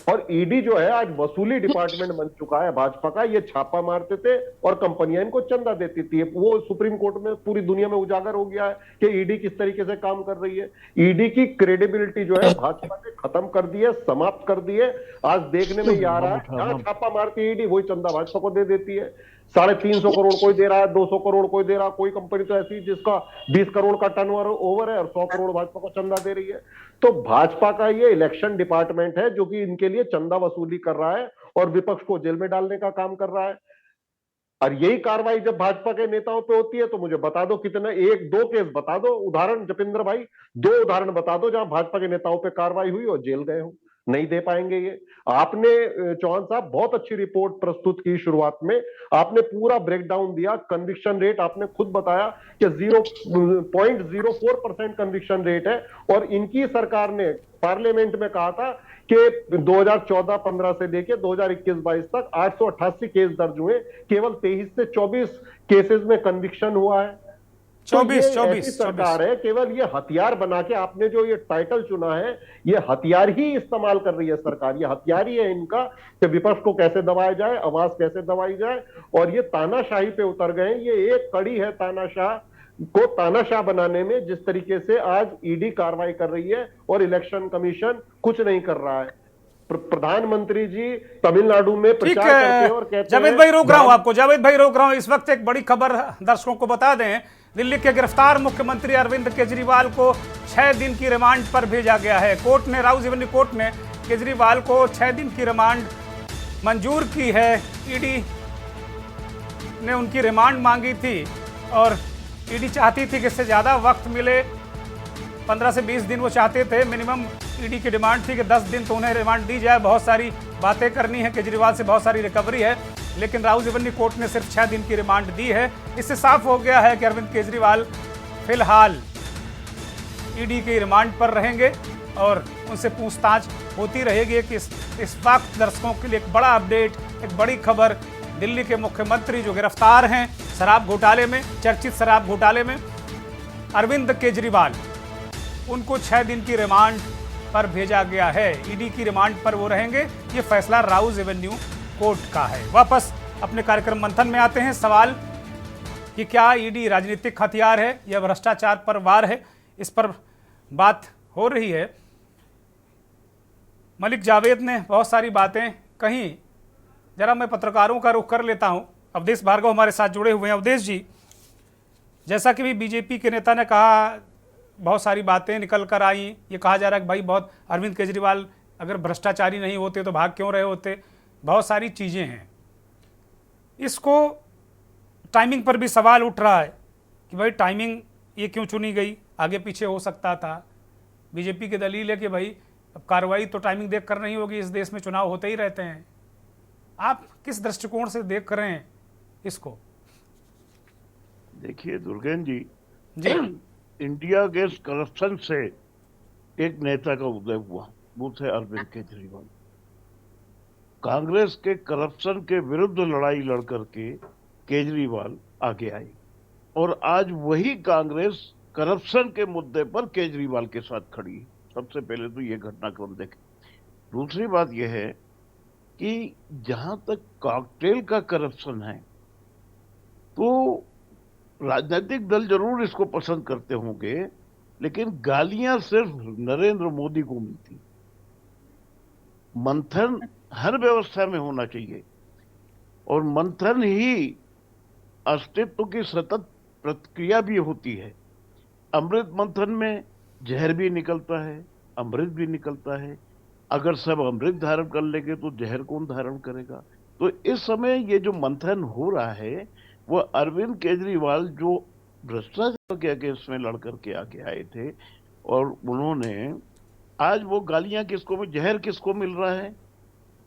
और ईडी जो है आज वसूली डिपार्टमेंट बन चुका है भाजपा का। ये छापा मारते थे और कंपनियां इनको चंदा देती थी। वो सुप्रीम कोर्ट में पूरी दुनिया में उजागर हो गया है कि ईडी किस तरीके से काम कर रही है। ईडी की क्रेडिबिलिटी जो है भाजपा ने खत्म कर दी है, समाप्त कर दी है। आज देखने में ये आ रहा है जहां छापा मारती है ईडी वही चंदा भाजपा को दे देती है। 350 करोड़ कोई दे रहा है, 200 करोड़ कोई दे रहा है। कोई कंपनी तो ऐसी जिसका 20 करोड़ का टर्नओवर है और 100 करोड़ भाजपा को चंदा दे रही है। तो भाजपा का ये इलेक्शन डिपार्टमेंट है जो कि इनके लिए चंदा वसूली कर रहा है और विपक्ष को जेल में डालने का काम कर रहा है। और यही कार्रवाई जब भाजपा के नेताओं पे होती है तो मुझे बता दो कितने, 1-2 केस बता दो, उदाहरण जतिंद्र भाई 2 उदाहरण बता दो जहां भाजपा के नेताओं पे कार्रवाई हुई और जेल गए हो। नहीं दे पाएंगे ये। आपने चौहान साहब बहुत अच्छी रिपोर्ट प्रस्तुत की शुरुआत में, आपने पूरा ब्रेकडाउन दिया। कन्विक्शन रेट आपने खुद बताया कि 0.04% कन्विक्शन रेट है। और इनकी सरकार ने पार्लियामेंट में कहा था कि 2014-15 से लेके 2021-22 तक 888 केस दर्ज हुए, केवल 23 से 24 केसेस में कन्विक्शन हुआ है। ऐसी सरकार है, केवल ये हथियार बना के आपने जो ये टाइटल चुना है, ये हथियार ही इस्तेमाल कर रही है सरकार। ये हथियार ही है इनका कि विपक्ष को कैसे दबाया जाए, आवाज कैसे दबाई जाए, और ये तानाशाही पे उतर गए। ये एक कड़ी है तानाशाह को तानाशाह बनाने में, जिस तरीके से आज ईडी कार्रवाई कर रही है और इलेक्शन कमीशन कुछ नहीं कर रहा है। प्रधानमंत्री जी तमिलनाडु में प्रचार करते हैं और कहते हैं। जावेद भाई रोक रहा हूं आपको, जावेद भाई रोक रहा हूं। इस वक्त एक बड़ी खबर दर्शकों को बता दें, दिल्ली के गिरफ्तार मुख्यमंत्री अरविंद केजरीवाल को 6 दिन की रिमांड पर भेजा गया है। कोर्ट ने, राउज एवेन्यू कोर्ट ने केजरीवाल को 6 दिन की रिमांड मंजूर की है। ईडी ने उनकी रिमांड मांगी थी और ईडी चाहती थी कि इससे ज्यादा वक्त मिले, 15 से 20 दिन वो चाहते थे। मिनिमम ईडी की डिमांड थी कि 10 दिन तो उन्हें रिमांड दी जाए। बहुत सारी बातें करनी है केजरीवाल से, बहुत सारी रिकवरी है, लेकिन राउज एवेन्यू कोर्ट ने सिर्फ 6 दिन की रिमांड दी है। इससे साफ हो गया है कि अरविंद केजरीवाल फिलहाल ईडी की रिमांड पर रहेंगे और उनसे पूछताछ होती रहेगी। कि इस वक्त दर्शकों के लिए एक बड़ा अपडेट, एक बड़ी खबर, दिल्ली के मुख्यमंत्री जो गिरफ्तार हैं शराब घोटाले में, चर्चित शराब घोटाले में, अरविंद केजरीवाल, उनको 6 दिन की रिमांड पर भेजा गया है। ईडी की रिमांड पर वो रहेंगे। ये फैसला राउज एवेन्यू कोर्ट का है। वापस अपने कार्यक्रम मंथन में आते हैं। सवाल कि क्या ईडी राजनीतिक हथियार है या भ्रष्टाचार पर वार है, इस पर बात हो रही है। मलिक जावेद ने बहुत सारी बातें कहीं, जरा मैं पत्रकारों का रुख कर लेता हूं। अवधेश भार्गव हमारे साथ जुड़े हुए हैं। अवधेश जी, जैसा कि भी बीजेपी के नेता ने कहा, बहुत सारी बातें निकल कर आई। ये कहा जा रहा है कि भाई बहुत अरविंद केजरीवाल अगर भ्रष्टाचारी नहीं होते तो भाग क्यों रहे होते, बहुत सारी चीज़ें हैं। इसको टाइमिंग पर भी सवाल उठ रहा है कि भाई टाइमिंग ये क्यों चुनी गई, आगे पीछे हो सकता था। बीजेपी की दलील है कि भाई अब कार्रवाई तो टाइमिंग देख कर नहीं होगी, इस देश में चुनाव होते ही रहते हैं। आप किस दृष्टिकोण से देख रहे हैं इसको? देखिए दुर्गेन जी, इंडिया अगेंस्ट करप्शन से एक नेता का उदय हुआ, वो थे अरविंद केजरीवाल। कांग्रेस के करप्शन के विरुद्ध लड़ाई लड़ करके केजरीवाल आगे आई और आज वही कांग्रेस करप्शन के मुद्दे पर केजरीवाल के साथ खड़ी है। सबसे पहले तो ये घटनाक्रम देखें। दूसरी बात यह है कि जहां तक कॉकटेल का करप्शन है तो राजनीतिक दल जरूर इसको पसंद करते होंगे, लेकिन गालियां सिर्फ नरेंद्र मोदी को मिलती। मंथन हर व्यवस्था में होना चाहिए और मंथन ही अस्तित्व की सतत प्रतिक्रिया भी होती है। अमृत मंथन में जहर भी निकलता है, अमृत भी निकलता है। अगर सब अमृत धारण कर लेंगे तो जहर कौन धारण करेगा? तो इस समय ये जो मंथन हो रहा है वो अरविंद केजरीवाल जो भ्रष्टाचार के अगेंस्ट में लड़ करके आगे आए थे और उन्होंने आज वो गालियां किसको, जहर किसको मिल रहा है?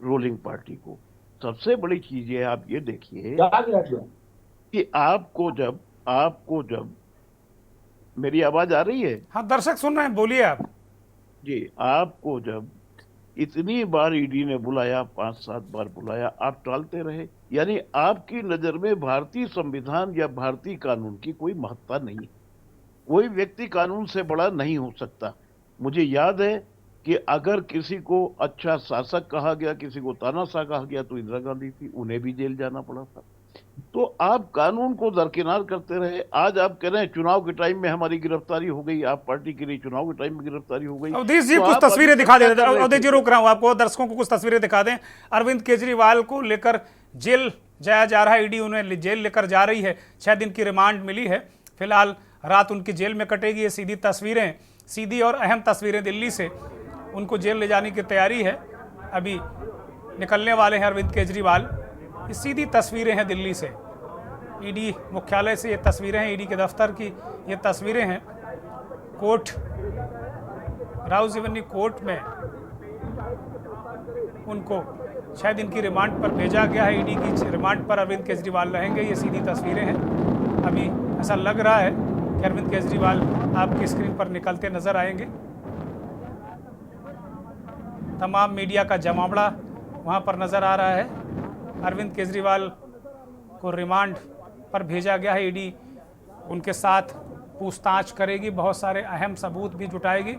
रूलिंग पार्टी को। सबसे बड़ी चीज है, आप ये देखिए कि आपको जब मेरी आवाज आ रही है? हाँ, दर्शक सुन रहे हैं, बोलिए आप जी। आपको जब इतनी बार ईडी ने बुलाया, 5-7 बार बुलाया, आप टालते रहे, यानी आपकी नजर में भारतीय संविधान या भारतीय कानून की कोई महत्ता नहीं। कोई व्यक्ति कानून से बड़ा नहीं हो सकता। मुझे याद है कि अगर किसी को अच्छा शासक कहा गया, किसी को तानाशाह कहा गया तो इंदिरा गांधी थी, उन्हें भी जेल जाना पड़ा था। तो आप कानून को दरकिनार करते रहे। आज आप कह रहे हैं चुनाव के टाइम में हमारी गिरफ्तारी हो गई, आप पार्टी के लिए चुनाव के टाइम में गिरफ्तारी हो गई। अवधेश जी, कुछ तस्वीरें दिखा दे। अवधेश जी, रोक रहा हूं आपको, दर्शकों को कुछ तस्वीरें दिखा दें। अरविंद केजरीवाल को लेकर जेल जाया जा रहा है, ईडी उन्हें जेल लेकर जा रही है। 6 दिन की रिमांड मिली है, फिलहाल रात उनकी जेल में कटेगी। ये सीधी तस्वीरें, सीधी और अहम तस्वीरें दिल्ली से, उनको जेल ले जाने की तैयारी है। अभी निकलने वाले हैं अरविंद केजरीवाल। ये सीधी तस्वीरें हैं दिल्ली से, ईडी मुख्यालय से ये तस्वीरें हैं, ईडी के दफ्तर की ये तस्वीरें हैं। कोर्ट, राउज एवेन्यू कोर्ट में उनको 6 दिन की रिमांड पर भेजा गया है। ईडी की रिमांड पर अरविंद केजरीवाल रहेंगे। ये सीधी तस्वीरें हैं। अभी ऐसा लग रहा है कि अरविंद केजरीवाल आपकी स्क्रीन पर निकलते नजर आएंगे। तमाम मीडिया का जमावड़ा वहां पर नजर आ रहा है। अरविंद केजरीवाल को रिमांड पर भेजा गया है। ईडी उनके साथ पूछताछ करेगी, बहुत सारे अहम सबूत भी जुटाएगी,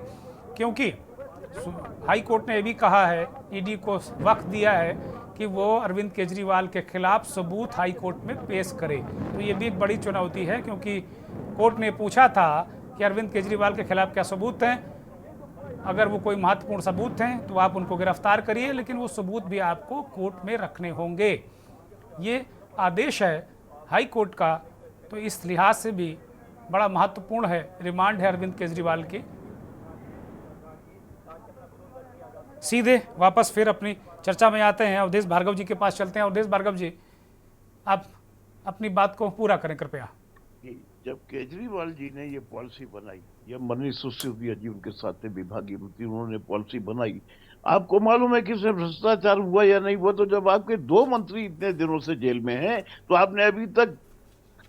क्योंकि हाई कोर्ट ने यह भी कहा है, ईडी को वक्त दिया है कि वो अरविंद केजरीवाल के खिलाफ सबूत हाई कोर्ट में पेश करे। तो ये भी एक बड़ी चुनौती है, क्योंकि कोर्ट ने पूछा था कि अरविंद केजरीवाल के खिलाफ क्या सबूत हैं, अगर वो कोई महत्वपूर्ण सबूत हैं तो आप उनको गिरफ्तार करिए, लेकिन वो सबूत भी आपको कोर्ट में रखने होंगे। ये आदेश है हाई कोर्ट का, तो इस लिहाज से भी बड़ा महत्वपूर्ण है, रिमांड है अरविंद केजरीवाल की। सीधे वापस फिर अपनी चर्चा में आते हैं, अवधेश भार्गव जी के पास चलते हैं। अवधेश भार्गव जी, आप अपनी बात को पूरा करें कृपया। जब केजरीवाल जी ने ये पॉलिसी बनाई, या मनीष सिसोदिया जी उनके साथ विभागीय मंत्री, उन्होंने पॉलिसी बनाई, आपको मालूम है कि इसमें भ्रष्टाचार हुआ या नहीं हुआ? तो जब आपके 2 मंत्री इतने दिनों से जेल में हैं, तो आपने अभी तक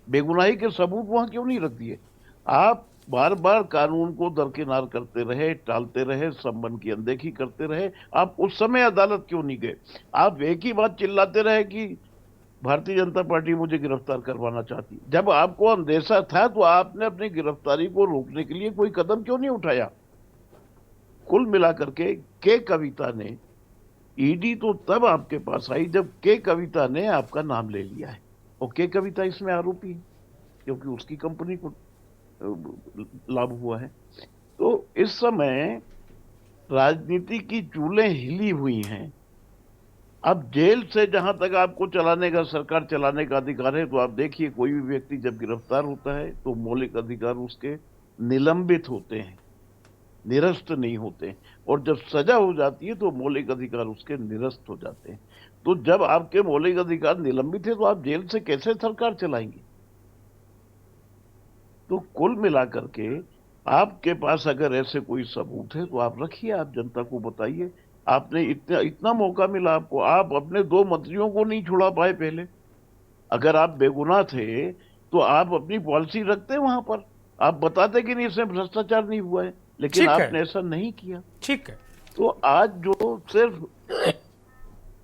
बेगुनाही के सबूत वहां क्यों नहीं रख दिए? आप बार बार कानून को दरकिनार करते रहे, टालते रहे, संबंध की अनदेखी करते रहे। आप उस समय अदालत क्यों नहीं गए? आप एक ही बात चिल्लाते रहे कि भारतीय जनता पार्टी मुझे गिरफ्तार करवाना चाहती। जब आपको अंदेशा था तो आपने अपनी गिरफ्तारी को रोकने के लिए कोई कदम क्यों नहीं उठाया? कुल मिलाकर के कविता ने, ईडी तो तब आपके पास आई जब के कविता ने आपका नाम ले लिया है, और के कविता इसमें आरोपी है क्योंकि उसकी कंपनी को लाभ हुआ है। तो इस समय राजनीति की चूलें हिली हुई हैं। अब जेल से जहां तक आपको चलाने का, सरकार चलाने का अधिकार है, तो आप देखिए कोई भी व्यक्ति जब गिरफ्तार होता है तो मौलिक अधिकार उसके निलंबित होते हैं, निरस्त नहीं होते, और जब सजा हो जाती है तो मौलिक अधिकार उसके निरस्त हो जाते हैं। तो जब आपके मौलिक अधिकार निलंबित है तो आप जेल से कैसे सरकार चलाएंगे? तो कुल मिलाकर के आपके पास अगर ऐसे कोई सबूत है तो आप रखिए, आप जनता को बताइए। आपने इतना मौका मिला आपको, आप अपने 2 मंत्रियों को नहीं छुड़ा पाए पहले। अगर आप बेगुनाह थे तो आप अपनी पॉलिसी रखते वहां पर, आप बताते कि नहीं इसमें भ्रष्टाचार नहीं हुआ है, लेकिन आपने ऐसा नहीं किया। ठीक है। तो आज जो सिर्फ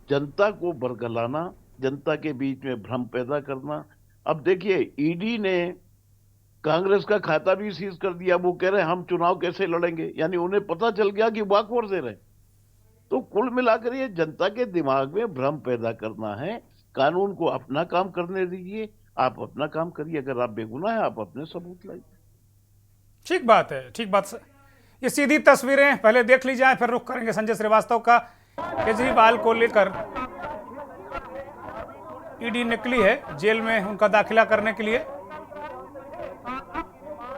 जनता को बरगलाना, जनता के बीच में भ्रम पैदा करना। अब देखिए ईडी ने कांग्रेस का खाता भी सीज कर दिया। वो कह रहे हैं हम चुनाव कैसे लड़ेंगे, यानी उन्हें पता चल गया कि वाकओवर दे रहे। तो कुल मिलाकर ये जनता के दिमाग में भ्रम पैदा करना है। कानून को अपना काम करने दीजिए, आप अपना काम करिए। अगर आप बेगुनाह है आप अपने सबूत लाइए। ठीक बात है, ठीक बात। ये सीधी तस्वीरें पहले देख ली जाए, फिर रुख करेंगे संजय श्रीवास्तव का। केजरीवाल को लेकर ईडी निकली है जेल में उनका दाखिला करने के लिए।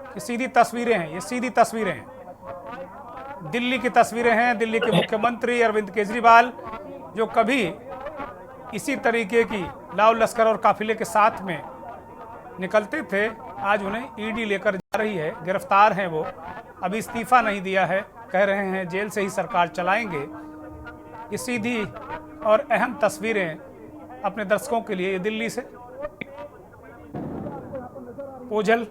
ये सीधी तस्वीरें हैं, ये सीधी तस्वीरें हैं, दिल्ली की तस्वीरें हैं। दिल्ली के मुख्यमंत्री अरविंद केजरीवाल जो कभी इसी तरीके की लाव लश्कर और काफिले के साथ में निकलते थे, आज उन्हें ईडी लेकर जा रही है। गिरफ्तार हैं वो, अभी इस्तीफा नहीं दिया है, कह रहे हैं जेल से ही सरकार चलाएंगे। ये सीधी और अहम तस्वीरें अपने दर्शकों के लिए। दिल्ली से ओझल,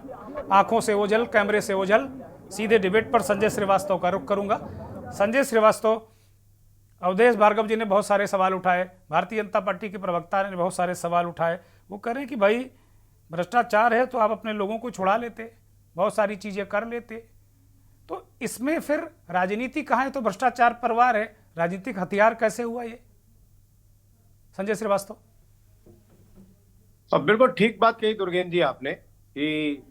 आंखों से ओझल, कैमरे से ओझल, सीधे डिबेट पर संजय श्रीवास्तव का रुख करूंगा। संजय श्रीवास्तव, अवधेश भार्गव जी ने बहुत सारे सवाल उठाए, भारतीय जनता पार्टी के प्रवक्ता ने बहुत सारे सवाल उठाए। वो कह रहे हैं कि भाई भ्रष्टाचार है तो आप अपने लोगों को छुड़ा लेते, बहुत सारी चीजें कर लेते, तो इसमें फिर राजनीति कहाँ है? तो भ्रष्टाचार परवार है, राजनीतिक हथियार कैसे हुआ ये? संजय श्रीवास्तव। अब बिल्कुल ठीक बात कही दुर्गेंद्र जी आपने कि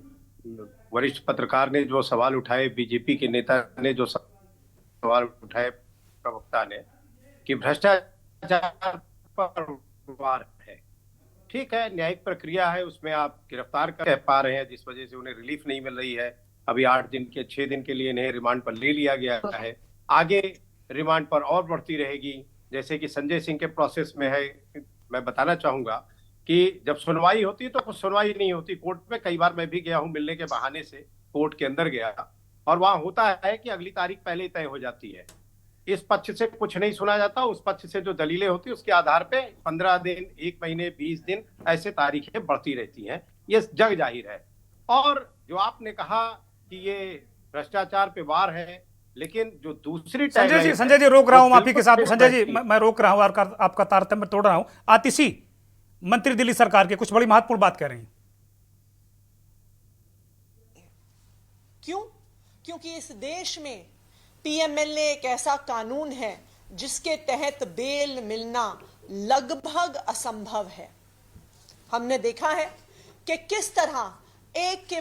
वरिष्ठ पत्रकार ने जो सवाल उठाए, बीजेपी के नेता ने जो सवाल उठाए, प्रवक्ता ने, कि भ्रष्टाचार परवार है। ठीक है, न्यायिक प्रक्रिया है, उसमें आप गिरफ्तार कर पा रहे हैं, जिस वजह से उन्हें रिलीफ नहीं मिल रही है। अभी 6 दिन के लिए इन्हें रिमांड पर ले लिया गया है, आगे रिमांड पर और बढ़ती रहेगी, जैसे कि संजय सिंह के प्रोसेस में है। मैं बताना चाहूंगा कि जब सुनवाई होती है तो कुछ सुनवाई नहीं होती कोर्ट में। कई बार मैं भी गया हूं मिलने के बहाने से, कोर्ट के अंदर गया, और वहां होता है कि अगली तारीख पहले ही तय हो जाती है। इस पक्ष से कुछ नहीं सुना जाता, उस पक्ष से जो दलीलें होती है उसके आधार पे 15 दिन, 1 महीने, 20 दिन ऐसे तारीखें बढ़ती रहती हैं। ये जग जाहिर है। और जो आपने कहा कि ये भ्रष्टाचार पे वार है, लेकिन जो दूसरी संजय जी रोक रहा हूं माफी के साथ। संजय जी मैं रोक रहा हूं, आपका तारतम्य तोड़ रहा हूं। आतिशी मंत्री दिल्ली सरकार के कुछ बड़ी महत्वपूर्ण बात कह रही हैं। क्यों? क्योंकि इस देश में पीएमएलए एक ऐसा कानून है जिसके तहत बेल मिलना लगभग असंभव है। हमने देखा है कि किस तरह एक के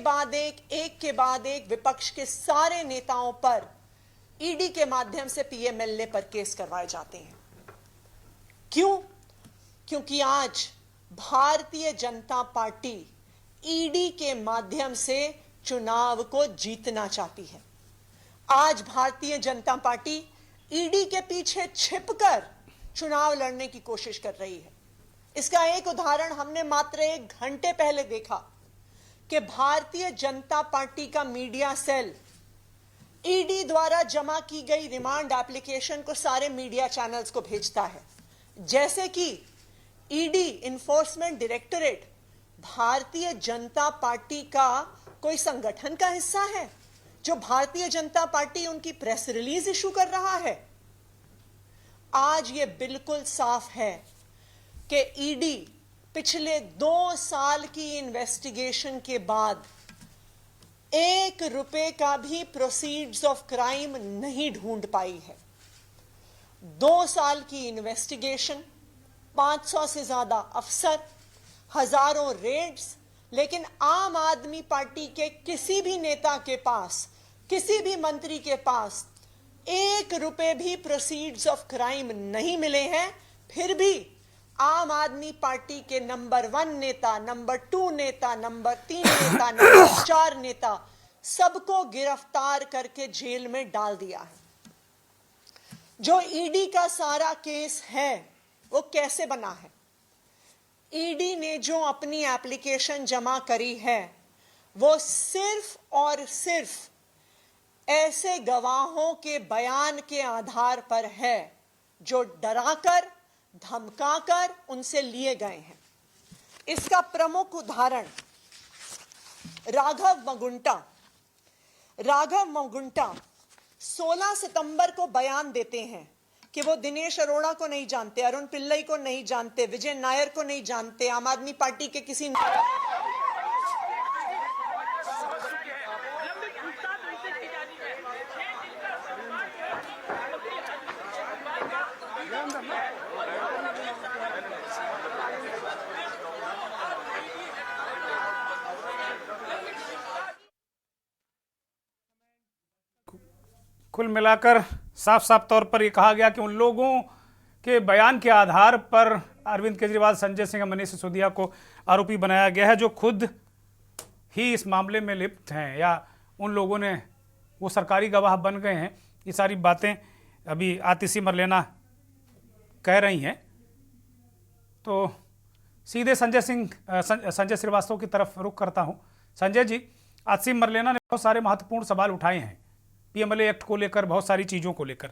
बाद एक विपक्ष के सारे नेताओं पर ईडी के माध्यम से पीएमएलए पर केस करवाए जाते हैं। क्यों? क्योंकि आज भारतीय जनता पार्टी ईडी के माध्यम से चुनाव को जीतना चाहती है। आज भारतीय जनता पार्टी ईडी के पीछे छिपकर चुनाव लड़ने की कोशिश कर रही है। इसका एक उदाहरण हमने मात्र 1 घंटे पहले देखा कि भारतीय जनता पार्टी का मीडिया सेल ईडी द्वारा जमा की गई रिमांड एप्लीकेशन को सारे मीडिया चैनल्स को भेजता है, जैसे कि ED enforcement directorate Bharatiya Janata party का कोई संगठन का हिस्सा है जो भारतीय जनता पार्टी उनकी प्रेस रिलीज इशू कर रहा है। आज यह बिल्कुल साफ है कि ईडी पिछले 2 साल की इन्वेस्टिगेशन के बाद ₹1 का भी प्रोसीड्स ऑफ क्राइम नहीं ढूंढ पाई है। 2 साल की इन्वेस्टिगेशन, 500 से ज्यादा अफसर, हजारों रेड्स, लेकिन आम आदमी पार्टी के किसी भी नेता के पास, किसी भी मंत्री के पास ₹1 भी प्रोसीड्स ऑफ क्राइम नहीं मिले हैं। फिर भी आम आदमी पार्टी के नंबर 1 नेता, नंबर 2 नेता, नंबर 3 नेता, नंबर 4 नेता सबको गिरफ्तार करके जेल में डाल दिया है। जो ईडी का सारा केस है वो कैसे बना है? ईडी ने जो अपनी एप्लीकेशन जमा करी है वो सिर्फ और सिर्फ ऐसे गवाहों के बयान के आधार पर है जो डराकर, धमकाकर उनसे लिए गए हैं। इसका प्रमुख उदाहरण राघव मगुंटा 16 सितंबर को बयान देते हैं कि वो दिनेश अरोड़ा को नहीं जानते, अरुण पिल्लई को नहीं जानते, विजय नायर को नहीं जानते, आम आदमी पार्टी के किसी कुल मिलाकर साफ साफ तौर पर यह कहा गया कि उन लोगों के बयान के आधार पर अरविंद केजरीवाल, संजय सिंह, मनीष सिसोदिया को आरोपी बनाया गया है, जो खुद ही इस मामले में लिप्त हैं या उन लोगों ने वो सरकारी गवाह बन गए हैं। ये सारी बातें अभी आतिशी मरलेना कह रही हैं। तो सीधे संजय श्रीवास्तव की तरफ रुख करता हूं। संजय जी, आतिशी मरलेना ने बहुत सारे महत्वपूर्ण सवाल उठाए हैं पीएमएलए एक्ट को लेकर, बहुत सारी चीजों को लेकर।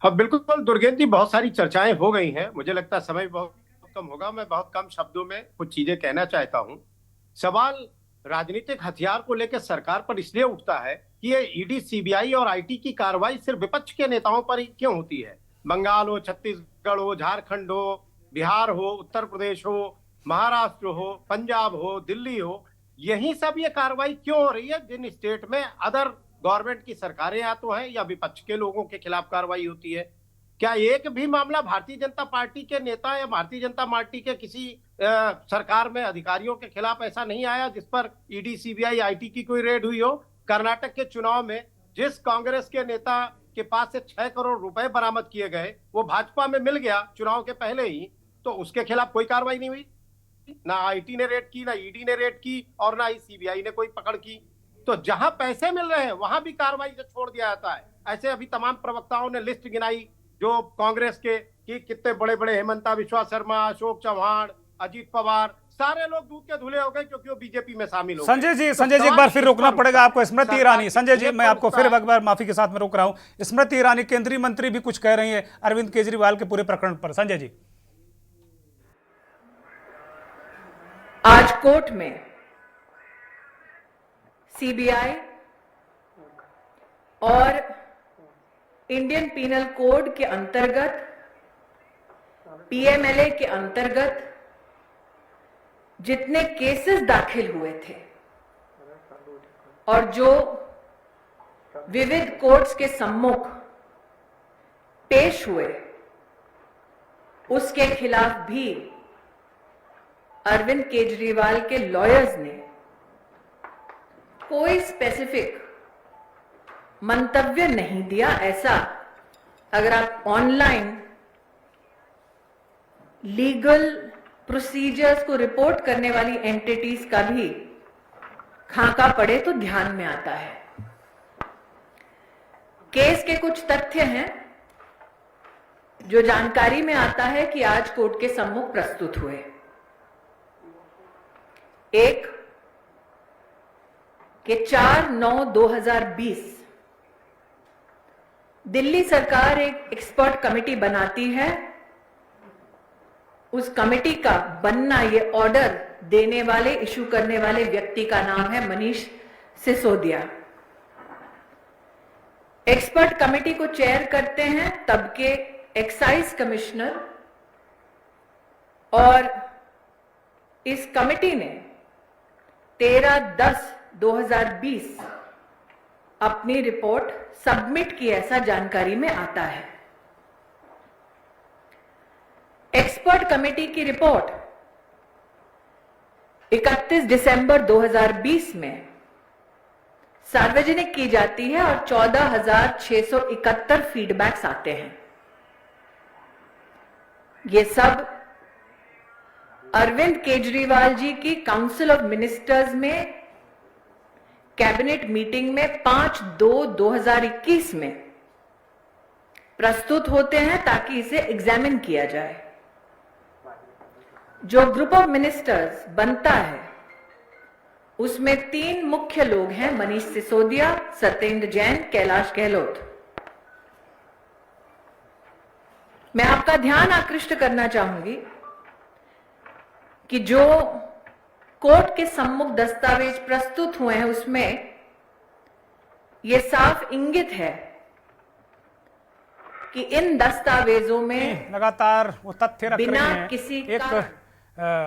हाँ बिल्कुल दुर्गेश जी, बहुत सारी चर्चाएं हो गई हैं। मुझे लगता है समय बहुत कम होगा, मैं बहुत कम शब्दों में कुछ चीजें कहना चाहता हूं। सवाल राजनीतिक हथियार को लेकर सरकार पर इसलिए उठता है कि ये ईडी, सीबीआई और आईटी की कार्रवाई सिर्फ विपक्ष के नेताओं पर ही क्यों होती है? बंगाल हो, छत्तीसगढ़ हो, झारखंड हो, बिहार हो, उत्तर प्रदेश हो, महाराष्ट्र हो, पंजाब हो, दिल्ली हो, यही सब ये कार्रवाई क्यों हो रही है? जिन स्टेट में अदर गवर्नमेंट की सरकारें या तो हैं या विपक्ष के लोगों के खिलाफ कार्रवाई होती है। क्या एक भी मामला भारतीय जनता पार्टी के नेता या भारतीय जनता पार्टी के किसी सरकार में अधिकारियों के खिलाफ ऐसा नहीं आया जिस पर ईडी, सीबीआई, आईटी की कोई रेड हुई हो? कर्नाटक के चुनाव में जिस कांग्रेस के नेता के पास से 6 करोड़ रुपए बरामद किए गए, वो भाजपा में मिल गया चुनाव के पहले ही, तो उसके खिलाफ कोई कार्रवाई नहीं हुई। ना आईटी ने रेड की, ना ईडी ने रेड की और ना ही सीबीआई ने कोई पकड़ की। तो जहां पैसे मिल रहे हैं वहां भी कार्रवाई से छोड़ दिया जाता है। ऐसे अभी तमाम प्रवक्ताओं ने लिस्ट गिनाई जो कांग्रेस के कि कितने बड़े बड़े, हेमंता बिस्वा शर्मा, अशोक चौहान, अजीत पवार, सारे लोग दूध के धुले हो गए क्योंकि वो बीजेपी में शामिल हो गए। संजय जी एक बार फिर रोकना पड़ेगा आपको। स्मृति ईरानी, संजय जी मैं आपको फिर एक बार माफी के साथ में रोक रहा हूं। स्मृति ईरानी केंद्रीय मंत्री भी कुछ कह रही है अरविंद केजरीवाल के पूरे प्रकरण पर। संजय जी, आज कोर्ट में सीबीआई और इंडियन पीनल कोड के अंतर्गत, पीएमएलए के अंतर्गत जितने केसेस दाखिल हुए थे और जो विविध कोर्ट्स के सम्मुख पेश हुए, उसके खिलाफ भी अरविंद केजरीवाल के लॉयर्स ने कोई स्पेसिफिक मंतव्य नहीं दिया। ऐसा अगर आप ऑनलाइन लीगल प्रोसीजर्स को रिपोर्ट करने वाली एंटिटीज का भी खाका पड़े तो ध्यान में आता है। केस के कुछ तथ्य हैं जो जानकारी में आता है कि आज कोर्ट के सम्मुख प्रस्तुत हुए। एक कि 4/9/2020 दिल्ली सरकार एक एक्सपर्ट कमेटी बनाती है। उस कमेटी का बनना, ये ऑर्डर देने वाले, इशू करने वाले व्यक्ति का नाम है मनीष सिसोदिया। एक्सपर्ट कमेटी को चेयर करते हैं तब के एक्साइज कमिश्नर, और इस कमेटी ने 13/10/2020 अपनी रिपोर्ट सबमिट की, ऐसा जानकारी में आता है। एक्सपर्ट कमेटी की रिपोर्ट 31 दिसंबर 2020 में सार्वजनिक की जाती है और 14,671 फीडबैक्स आते हैं। ये सब अरविंद केजरीवाल जी की काउंसिल ऑफ मिनिस्टर्स में कैबिनेट मीटिंग में 5/2/2021 में प्रस्तुत होते हैं ताकि इसे एग्जामिन किया जाए। जो ग्रुप ऑफ मिनिस्टर्स बनता है उसमें 3 मुख्य लोग हैं, मनीष सिसोदिया, सत्येंद्र जैन, कैलाश गहलोत। मैं आपका ध्यान आकृष्ट करना चाहूंगी कि जो कोर्ट के सम्मुख दस्तावेज प्रस्तुत हुए हैं उसमें यह साफ इंगित है कि इन दस्तावेजों में लगातार वो तथ्य रख बिना रहे हैं, किसी एक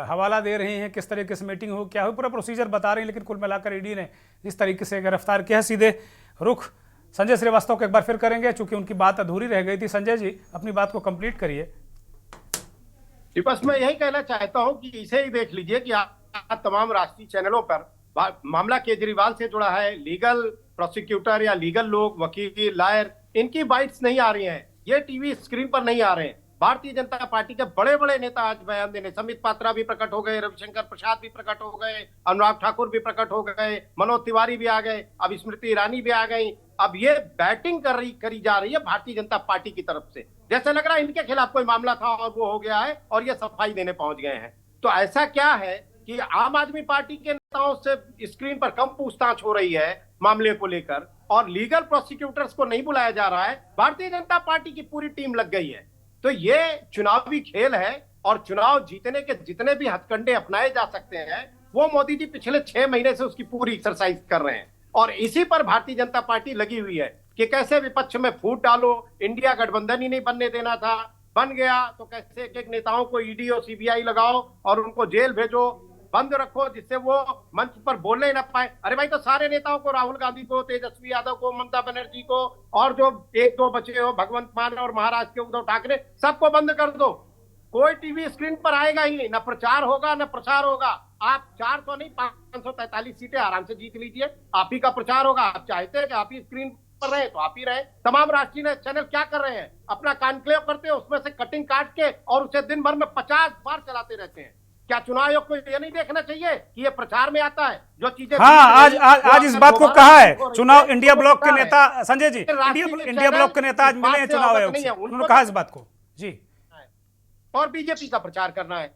हवाला दे रही हैं किस तरीके से मीटिंग हो, क्या हो, पूरा प्रोसीजर बता रही हैं। लेकिन कुल मिलाकर ईडी ने जिस तरीके से गिरफ्तार किया, सीधे रुख संजय श्रीवास्तव को एक बार फिर करेंगे चूंकि उनकी बात अधूरी रह गई थी। संजय जी, अपनी बात को कंप्लीट करिए। बस मैं यही कहना चाहता हूं कि इसे ही देख लीजिए कि आज तमाम राष्ट्रीय चैनलों पर मामला केजरीवाल से जुड़ा है। लीगल प्रोसिक्यूटर या लीगल लोग, वकील, लॉयर, इनकी बाइट्स नहीं आ रही हैं, ये टीवी स्क्रीन पर नहीं आ रहे हैं। भारतीय जनता पार्टी के बड़े बड़े नेता आज बयान देने, संबित पात्रा भी प्रकट हो गए, रविशंकर प्रसाद भी प्रकट हो गए, अनुराग ठाकुर भी प्रकट हो गए, मनोज तिवारी भी आ गए, अब स्मृति ईरानी भी आ गई। अब ये बैटिंग करी जा रही है भारतीय जनता पार्टी की तरफ से, जैसे लग रहा है इनके खिलाफ कोई मामला था और वो हो गया है और ये सफाई देने पहुंच गए हैं। तो ऐसा क्या है कि आम आदमी पार्टी के नेताओं से स्क्रीन पर कम पूछताछ हो रही है मामले को लेकर और लीगल प्रोसिक्यूटर्स को नहीं बुलाया जा रहा है। भारतीय जनता पार्टी की पूरी टीम लग गई है। तो ये चुनावी खेल है और चुनाव जीतने के जितने भी हथकंडे अपनाए जा सकते हैं वो मोदी जी पिछले 6 महीने से उसकी पूरी एक्सरसाइज कर रहे हैं और इसी पर भारतीय जनता पार्टी लगी हुई है कि कैसे विपक्ष में फूट डालो। इंडिया गठबंधन ही नहीं बनने देना था, बन गया तो कैसे एक एक नेताओं को ईडी और सीबीआई लगाओ और उनको जेल भेजो, बंद रखो जिससे वो मंच पर बोलने ही ना पाए। अरे भाई, तो सारे नेताओं को, राहुल गांधी को, तेजस्वी यादव को, ममता बनर्जी को और जो 1-2 बचे हो, भगवंत मान और महाराष्ट्र के उद्धव ठाकरे, सबको बंद कर दो। कोई टीवी स्क्रीन पर आएगा ही नहीं, ना प्रचार होगा ना प्रसार होगा। आप 400 नहीं 543 सीटें आराम से जीत लीजिए, आप ही का प्रचार होगा। आप चाहते हैं कि आप ही स्क्रीन पर रहे तो आप ही रहे। तमाम राष्ट्रीय चैनल क्या कर रहे हैं, अपना कॉन्क्लेव करते हैं, उसमें से कटिंग काट के और उसे दिन भर में 50 बार चलाते रहते हैं। क्या चुनाव आयोग को ये नहीं देखना चाहिए कि ये प्रचार में आता है जो चीजें? हाँ, आज इस बात को कहा है चुनाव इंडिया ब्लॉक के नेता संजय जी, इंडिया ब्लॉक के नेता आज मिले हैं चुनाव आयोग से, उन्होंने कहा इस बात को जी। और बीजेपी का प्रचार करना है,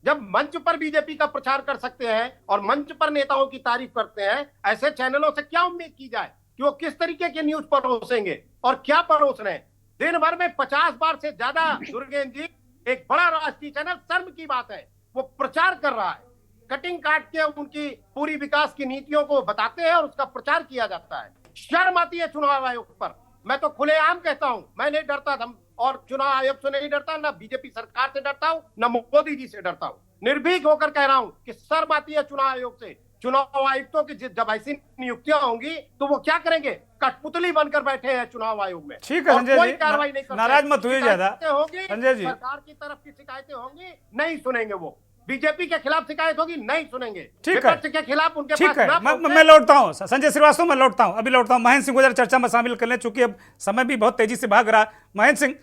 जब मंच पर बीजेपी का प्रचार कर सकते हैं और मंच पर नेताओं की तारीफ करते हैं, ऐसे चैनलों से क्या उम्मीद की जाए कि वो किस तरीके के न्यूज परोसेंगे और क्या परोस रहे हैं? दिन भर में 50 बार से ज्यादा दुर्गेंद्र जी, एक बड़ा राष्ट्रीय चैनल, शर्म की बात है, वो प्रचार कर रहा है। कटिंग काट के उनकी पूरी विकास की नीतियों को बताते हैं और उसका प्रचार किया जाता है। शर्म आती है चुनाव आयोग पर। मैं तो खुलेआम कहता हूं, मैं नहीं डरता था और चुनाव आयोग से नहीं डरता, ना बीजेपी सरकार से डरता हूं, ना मोदी जी से डरता हूं। निर्भीक होकर कह रहा हूं कि शर्म आती है चुनाव आयोग से। चुनाव आयुक्तों की जब ऐसी नियुक्तियां होंगी तो वो क्या करेंगे? कठपुतली बनकर बैठे हैं चुनाव आयोग में। ठीक है और संजय कोई जी, कार्रवाई नहीं करते। नाराज मत हुए ज्यादा शिकायतें होंगी संजय जी। सरकार की तरफ की शिकायतें होंगी, नहीं सुनेंगे वो। बीजेपी के खिलाफ शिकायत होगी, नहीं सुनेंगे। ठीक है, विपक्ष के खिलाफ उनके ठीक पास है। ना मैं लौटता हूं संजय श्रीवास्तव, मैं लौटता हूं, अभी लौटता हूं। महेंद्र सिंह को जरा चर्चा में शामिल कर लें, चूंकि अब समय भी बहुत तेजी से भाग रहा है। महेंद्र सिंह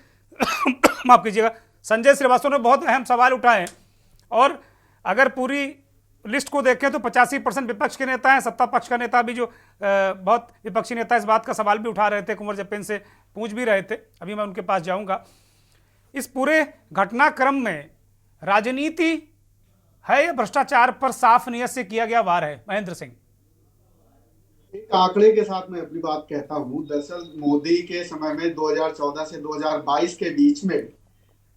माफ कीजिएगा, संजय श्रीवास्तव ने बहुत अहम सवाल उठाए हैं और अगर पूरी लिस्ट को देखें तो 85% विपक्ष के नेता हैं, सत्ता पक्ष का नेता भी जो बहुत विपक्षी नेता इस बात का सवाल भी उठा रहे थे, कुंवर जपेन से पूछ भी रहे थे, अभी मैं उनके पास जाऊंगा। इस पूरे घटनाक्रम में राजनीति है या भ्रष्टाचार पर साफ नियत से किया गया वार है? महेंद्र सिंह। एक आंकड़े के साथ मैं अपनी बात कहता हूं। दरअसल मोदी के समय में 2014 से 2022 के बीच में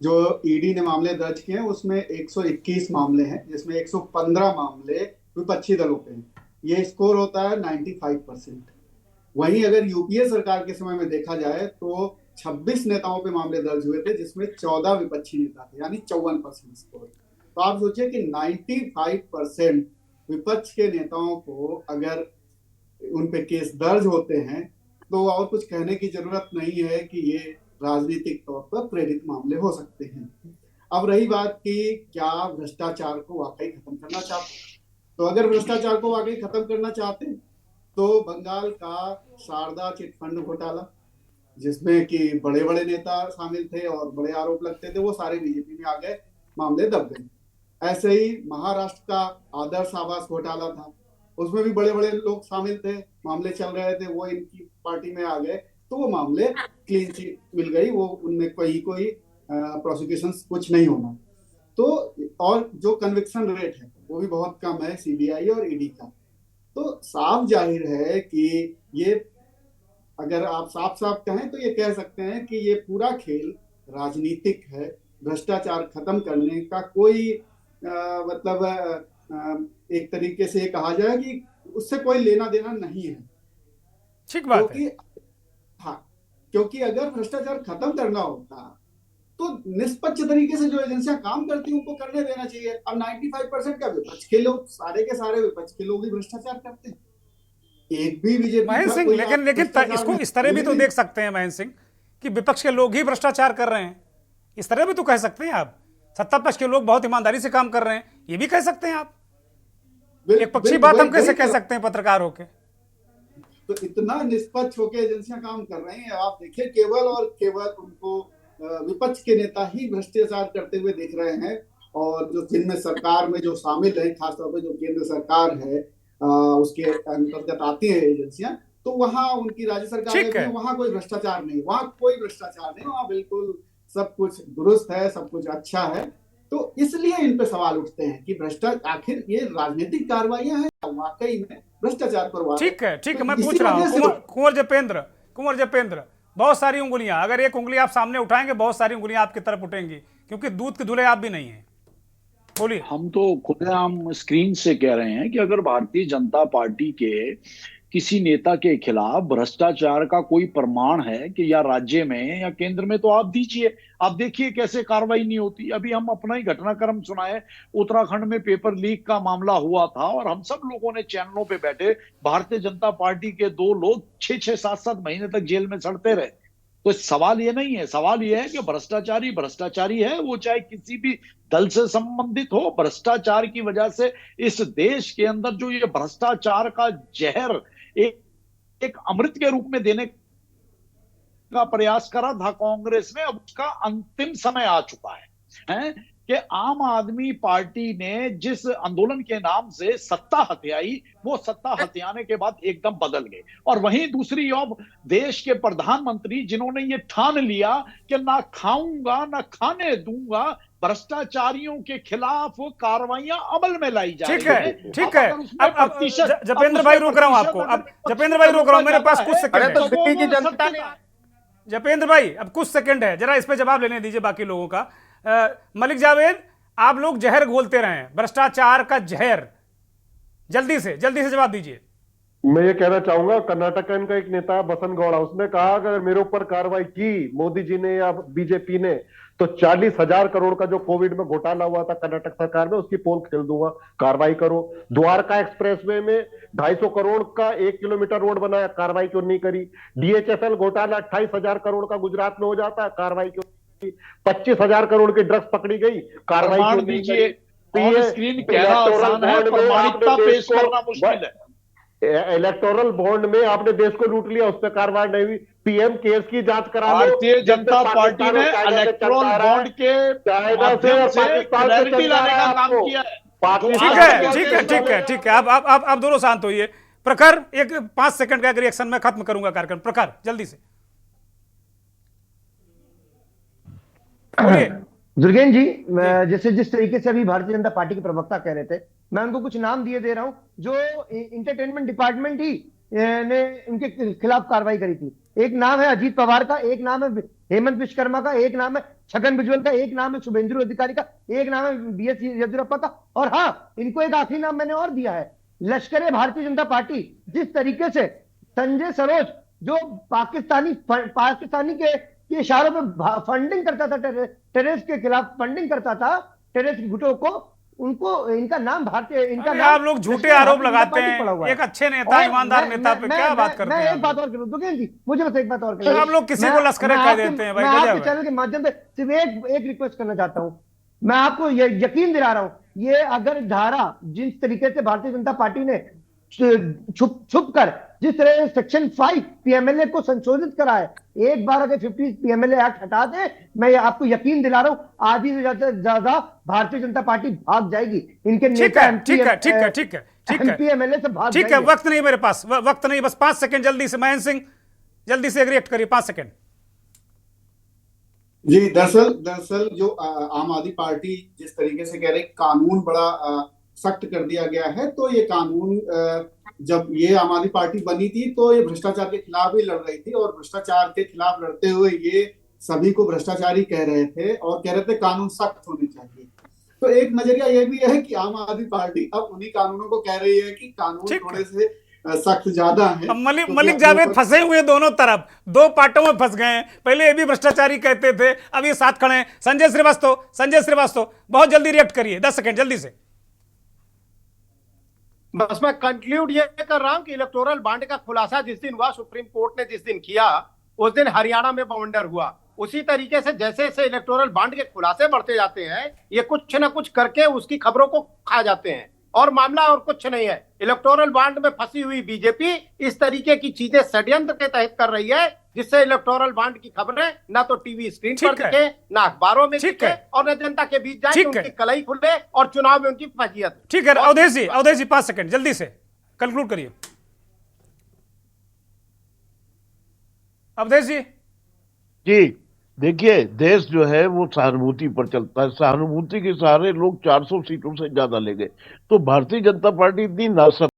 जो ईडी ने मामले दर्ज किए हैं उसमें 121 मामले हैं, जिसमें 115 मामले विपक्षी दलों पे हैं। ये स्कोर होता है 95%। वहीं अगर यूपीए सरकार के समय में देखा जाए तो 26 नेताओं पे मामले दर्ज हुए थे, जिसमें 14 विपक्षी नेता थे, यानी 54% स्कोर। तो आप सोचिए कि 95% विपक्ष के नेताओं को अगर उन पे केस दर्ज होते हैं तो और कुछ कहने की जरूरत नहीं है कि ये राजनीतिक तौर पर प्रेरित मामले हो सकते हैं। अब रही बात कि क्या भ्रष्टाचार को वाकई खत्म करना चाहते, तो अगर भ्रष्टाचार को वाकई खत्म करना चाहते तो बंगाल का शारदा चिट फंड घोटाला, जिसमें कि बड़े बड़े नेता शामिल थे और बड़े आरोप लगते थे, वो सारे बीजेपी में आ गए, मामले दब गए। ऐसे ही महाराष्ट्र का आदर्श आवास घोटाला था, उसमें भी बड़े बड़े लोग शामिल थे, मामले चल रहे थे, वो इनकी पार्टी में आ गए, तो वो मामले क्लीन चिट मिल गई, वो उनमें कोई प्रोसिक्यूशन कुछ नहीं होना। तो और जो कन्विक्शन रेट है वो भी बहुत कम है सीबीआई और ईडी का। तो साफ जाहिर है कि ये, अगर आप साफ साफ कहें तो ये कह सकते हैं कि ये पूरा खेल राजनीतिक है। भ्रष्टाचार खत्म करने का कोई एक तरीके से कहा जाए कि उससे कोई लेना देना नहीं है। ठीक बात है। हाँ, क्योंकि अगर भ्रष्टाचार खत्म करना होता तो निष्पक्ष तरीके से जो एजेंसियां काम करती हैं उनको करने देना चाहिए। अब 95% का विपक्ष के लोग, सारे के सारे विपक्ष के लोग भी भ्रष्टाचार करते हैं, एक भी बीजेपी। महेंद्र सिंह, लेकिन इसको इस तरह भी तो देख सकते हैं महेंद्र सिंह कि विपक्ष के लोग ही भ्रष्टाचार कर रहे हैं, इस तरह भी तो कह सकते हैं आप। सत्ता पक्ष के लोग बहुत ईमानदारी से काम कर रहे हैं, ये भी कह सकते हैं आप। एक पक्षी बात हम कैसे कह सकते हैं पत्रकार होके? तो इतना निष्पक्ष होकर एजेंसियां काम कर रही हैं। आप देखिए, केवल और केवल उनको विपक्ष के नेता ही भ्रष्टाचार करते हुए दिख रहे हैं, और जो जिनमें सरकार में जो शामिल है, खासतौर पर जो केंद्र सरकार है उसके अंतर्गत आती है एजेंसियां, तो वहां उनकी राज्य सरकार में वहां कोई भ्रष्टाचार नहीं, वहां कोई भ्रष्टाचार नहीं, वहां बिल्कुल सब कुछ दुरुस्त है, सब कुछ अच्छा है। तो इसलिए इन पे सवाल उठते हैं कि भ्रष्टाचार, आखिर ये राजनीतिक कार्रवाइयां हैं वाकई में भ्रष्टाचार पर? ठीक है, ठीक है, मैं पूछ रहा हूँ कुंवर जपेंद्र, बहुत सारी उंगलियां, अगर एक उंगली आप सामने उठाएंगे बहुत सारी उंगलियां आपकी तरफ उठेंगी, क्योंकि दूध के धुले आप भी नहीं है। बोलिए। हम तो खुलेआम स्क्रीन से कह रहे हैं कि अगर भारतीय जनता पार्टी के किसी नेता के खिलाफ भ्रष्टाचार का कोई प्रमाण है कि या राज्य में या केंद्र में, तो आप दीजिए। आप देखिए कैसे कार्रवाई नहीं होती। अभी हम अपना ही घटनाक्रम सुनाए, उत्तराखंड में पेपर लीक का मामला हुआ था और हम सब लोगों ने चैनलों पे बैठे, भारतीय जनता पार्टी के 2 लोग 6-6, 7-7 महीने तक जेल में सड़ते रहे। तो सवाल ये नहीं है, सवाल ये है कि भ्रष्टाचारी भ्रष्टाचारी है, वो चाहे किसी भी दल से संबंधित हो। भ्रष्टाचार की वजह से इस देश के अंदर जो ये भ्रष्टाचार का जहर एक अमृत के रूप में देने का प्रयास करा था कांग्रेस ने, अब उसका अंतिम समय आ चुका है कि आम आदमी पार्टी ने जिस आंदोलन के नाम से सत्ता हथियाई, वो सत्ता हथियाने के बाद एकदम बदल गए। और वहीं दूसरी ओर देश के प्रधानमंत्री जिन्होंने ये ठान लिया कि ना खाऊंगा ना खाने दूंगा, भ्रष्टाचारियों के खिलाफ कार्रवाइयां अमल में लाई जा रही है। ठीक है। अब जपेंद्र भाई रोक रहा हूं आपको, अब जपेंद्र भाई रोक रहा हूं, मेरे पास कुछ सेकंड है। जपेंद्र भाई अब कुछ सेकंड है, जरा इस पे जवाब लेने दीजिए बाकी लोगों का। मलिक जावेद, आप लोग जहर घोलते रहे हैं, भ्रष्टाचार का जहर, जल्दी से जवाब दीजिए। मैं ये कहना चाहूंगा, कर्नाटक का एक नेता है बसंत गौड़ा, उसने कहा अगर मेरे ऊपर कार्रवाई की मोदी जी ने या बीजेपी ने तो 40,000 करोड़ का जो कोविड में घोटाला हुआ था कर्नाटक सरकार में उसकी पोल खेल दूंगा, कार्रवाई करो। द्वारका एक्सप्रेसवे में 250 करोड़ का 1 किलोमीटर रोड बनाया, कार्रवाई क्यों नहीं करी? DHFL घोटाला 28,000 करोड़ का गुजरात में हो जाता है, कार्रवाई क्यों नहीं करी? 25,000 करोड़ की ड्रग्स पकड़ी गई, कार्रवाई क्यों नहीं करी? ऑन स्क्रीन कहना आसान है, प्रमाणिकता पेश करना मुश्किल है। इलेक्टोरल बॉन्ड में आपने देश को लूट लिया, उस पर कार्रवाई नहीं हुई। PM केस की जांच करा लो। भारतीय जनता पार्टी ने इलेक्टोरल बॉन्ड के माध्यम से क्लैरिटी लाने का काम किया है। ठीक है, ठीक है, ठीक है, ठीक है। आप दोनों शांत होइए। प्रखर, एक 5 सेकंड का रिएक्शन मैं खत्म करूंगा कार्यक्रम। प्रखर, जल्दी से दुर्गेन जी, जैसे जिस तरीके से अभी भारतीय जनता पार्टी के प्रवक्ता कह रहे थे, मैं उनको कुछ नाम दिए दे रहा हूं जो इंटरटेनमेंट डिपार्टमेंट ही ने इनके खिलाफ कार्रवाई करी थी। एक नाम है अजीत पवार का, एक नाम है हेमंत विश्वकर्मा का, एक नाम है छगन भुजबल का, एक नाम है शुभेंदु अधिकारी का, एक नाम है BS येदियुरप्पा का, और हाँ, इनको एक आखिरी नाम मैंने और दिया है, लश्कर भारतीय जनता पार्टी। जिस तरीके से संजय सरोज जो पाकिस्तानी के इशारों पे फंडिंग करता था, टेररिस्ट के खिलाफ फंडिंग करता था, टेररिस्ट गुटों को, उनको इनका नाम भारतीय, इनका नाम, आप लोग झूठे आरोप लगाते हैं एक अच्छे नेता, ईमानदार नेता पे क्या बात करते हैं? मैं एक बात और करूं दुर्गेन जी, मुझे बस एक बात और आप लोग किसी को लश्कर कह देते हैं भाई। मैं आपके चैनल के माध्यम से सिर्फ एक रिक्वेस्ट करना चाहता हूं, मैं आपको यकीन दिला रहा हूं, ये अगर धारा जिस तरीके से भारतीय जनता पार्टी ने छुप कर जिस तरह सेक्शन 5 PMLA को संशोधित करा है, एक बार अगर 50 PMLA एक्ट हटा दे, मैं आपको यकीन दिला रहा हूं आधी से ज्यादा भारतीय जनता पार्टी भाग जाएगी। इनके नेता MPMLA से भाग ठीक है, वक्त नहीं मेरे पास, वक्त नहीं, बस 5 सेकंड जल्दी से। महेंद्र सिंह, जल्दी से रिएक्ट करिए, 5 सेकंड। जी, दरअसल जो आम आदमी पार्टी जिस तरीके से कह रही कानून बड़ा सख्त कर दिया गया है, तो ये कानून जब ये आम आदमी पार्टी बनी थी तो ये भ्रष्टाचार के खिलाफ ही लड़ रही थी, और भ्रष्टाचार के खिलाफ लड़ते हुए ये सभी को भ्रष्टाचारी कह रहे थे और कह रहे थे कानून सख्त होने चाहिए। तो एक नजरिया ये भी है कि आम आदमी पार्टी अब उन्हीं कानूनों को कह रही है कि कानून थोड़े से सख्त ज्यादा है। मलिक जावेद फंसे हुए दोनों तरफ, 2 पार्टों में फंस गए हैं। पहले ये भी भ्रष्टाचारी कहते थे, अब ये साथ खड़े हैं। संजय श्रीवास्तव बहुत जल्दी रिएक्ट करिए, 10 सेकंड जल्दी से। बस मैं कंक्लूड ये कर रहा हूं कि इलेक्टोरल बॉन्ड का खुलासा जिस दिन हुआ, सुप्रीम कोर्ट ने जिस दिन किया, उस दिन हरियाणा में बवंडर हुआ। उसी तरीके से जैसे जैसे इलेक्टोरल बॉन्ड के खुलासे बढ़ते जाते हैं, ये कुछ न कुछ करके उसकी खबरों को खा जाते हैं, और मामला और कुछ नहीं है। इलेक्टोरल बॉन्ड में फंसी हुई बीजेपी इस तरीके की चीजें षड्यंत्र के तहत कर रही है, जिससे इलेक्टोरल बॉन्ड की खबरें ना तो टीवी स्क्रीन पर दिखे, ना अखबारों में दिखे, और न जनता के बीच जाए, उनकी कलई खुले और चुनाव में उनकी फजीयत। ठीक है, अवधेश जी 5 सेकंड जल्दी से कंक्लूड करिए। अवधेश जी देखिए, देश जो है वो सहानुभूति पर चलता है। सहानुभूति के सहारे लोग 400 सीटों से ज्यादा ले गए। तो भारतीय जनता पार्टी इतनी नासमझ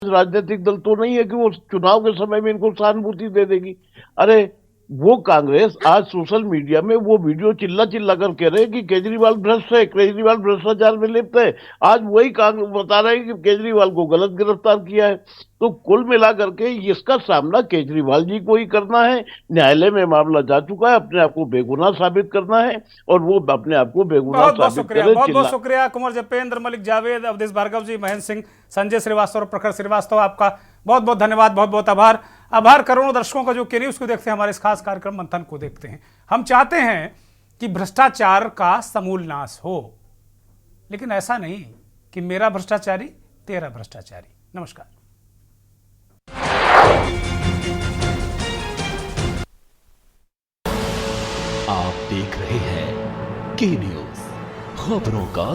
राजनीतिक दल तो नहीं है कि वो चुनाव के समय में इनको सहानुभूति दे देगी। अरे वो कांग्रेस आज सोशल मीडिया में वो वीडियो चिल्ला कर कह रहे हैं कि केजरीवाल भ्रष्ट है, केजरीवाल भ्रष्टाचार में लिप्त है। आज वही कांग्रेस बता रहे हैं कि केजरीवाल को गलत गिरफ्तार किया है। तो कुल मिलाकर के इसका सामना केजरीवाल जी को ही करना है। न्यायालय में मामला जा चुका है, अपने आप को बेगुनाह साबित करना है, और वो अपने आप को बेगुनाह साबित करें। बहुत शुक्रिया कुंवर जपेंद्र, मलिक जावेद, अवधेश भार्गव जी, महेंद्र सिंह, संजय श्रीवास्तव और प्रखर श्रीवास्तव, आपका बहुत बहुत धन्यवाद, बहुत बहुत आभार। करोड़ों दर्शकों का जो के न्यूज़ को देखते हैं, हमारे इस खास कार्यक्रम मंथन को देखते हैं। हम चाहते हैं कि भ्रष्टाचार का समूल नाश हो, लेकिन ऐसा नहीं कि मेरा भ्रष्टाचारी तेरा भ्रष्टाचारी। नमस्कार। आप देख रहे हैं के न्यूज़, खबरों का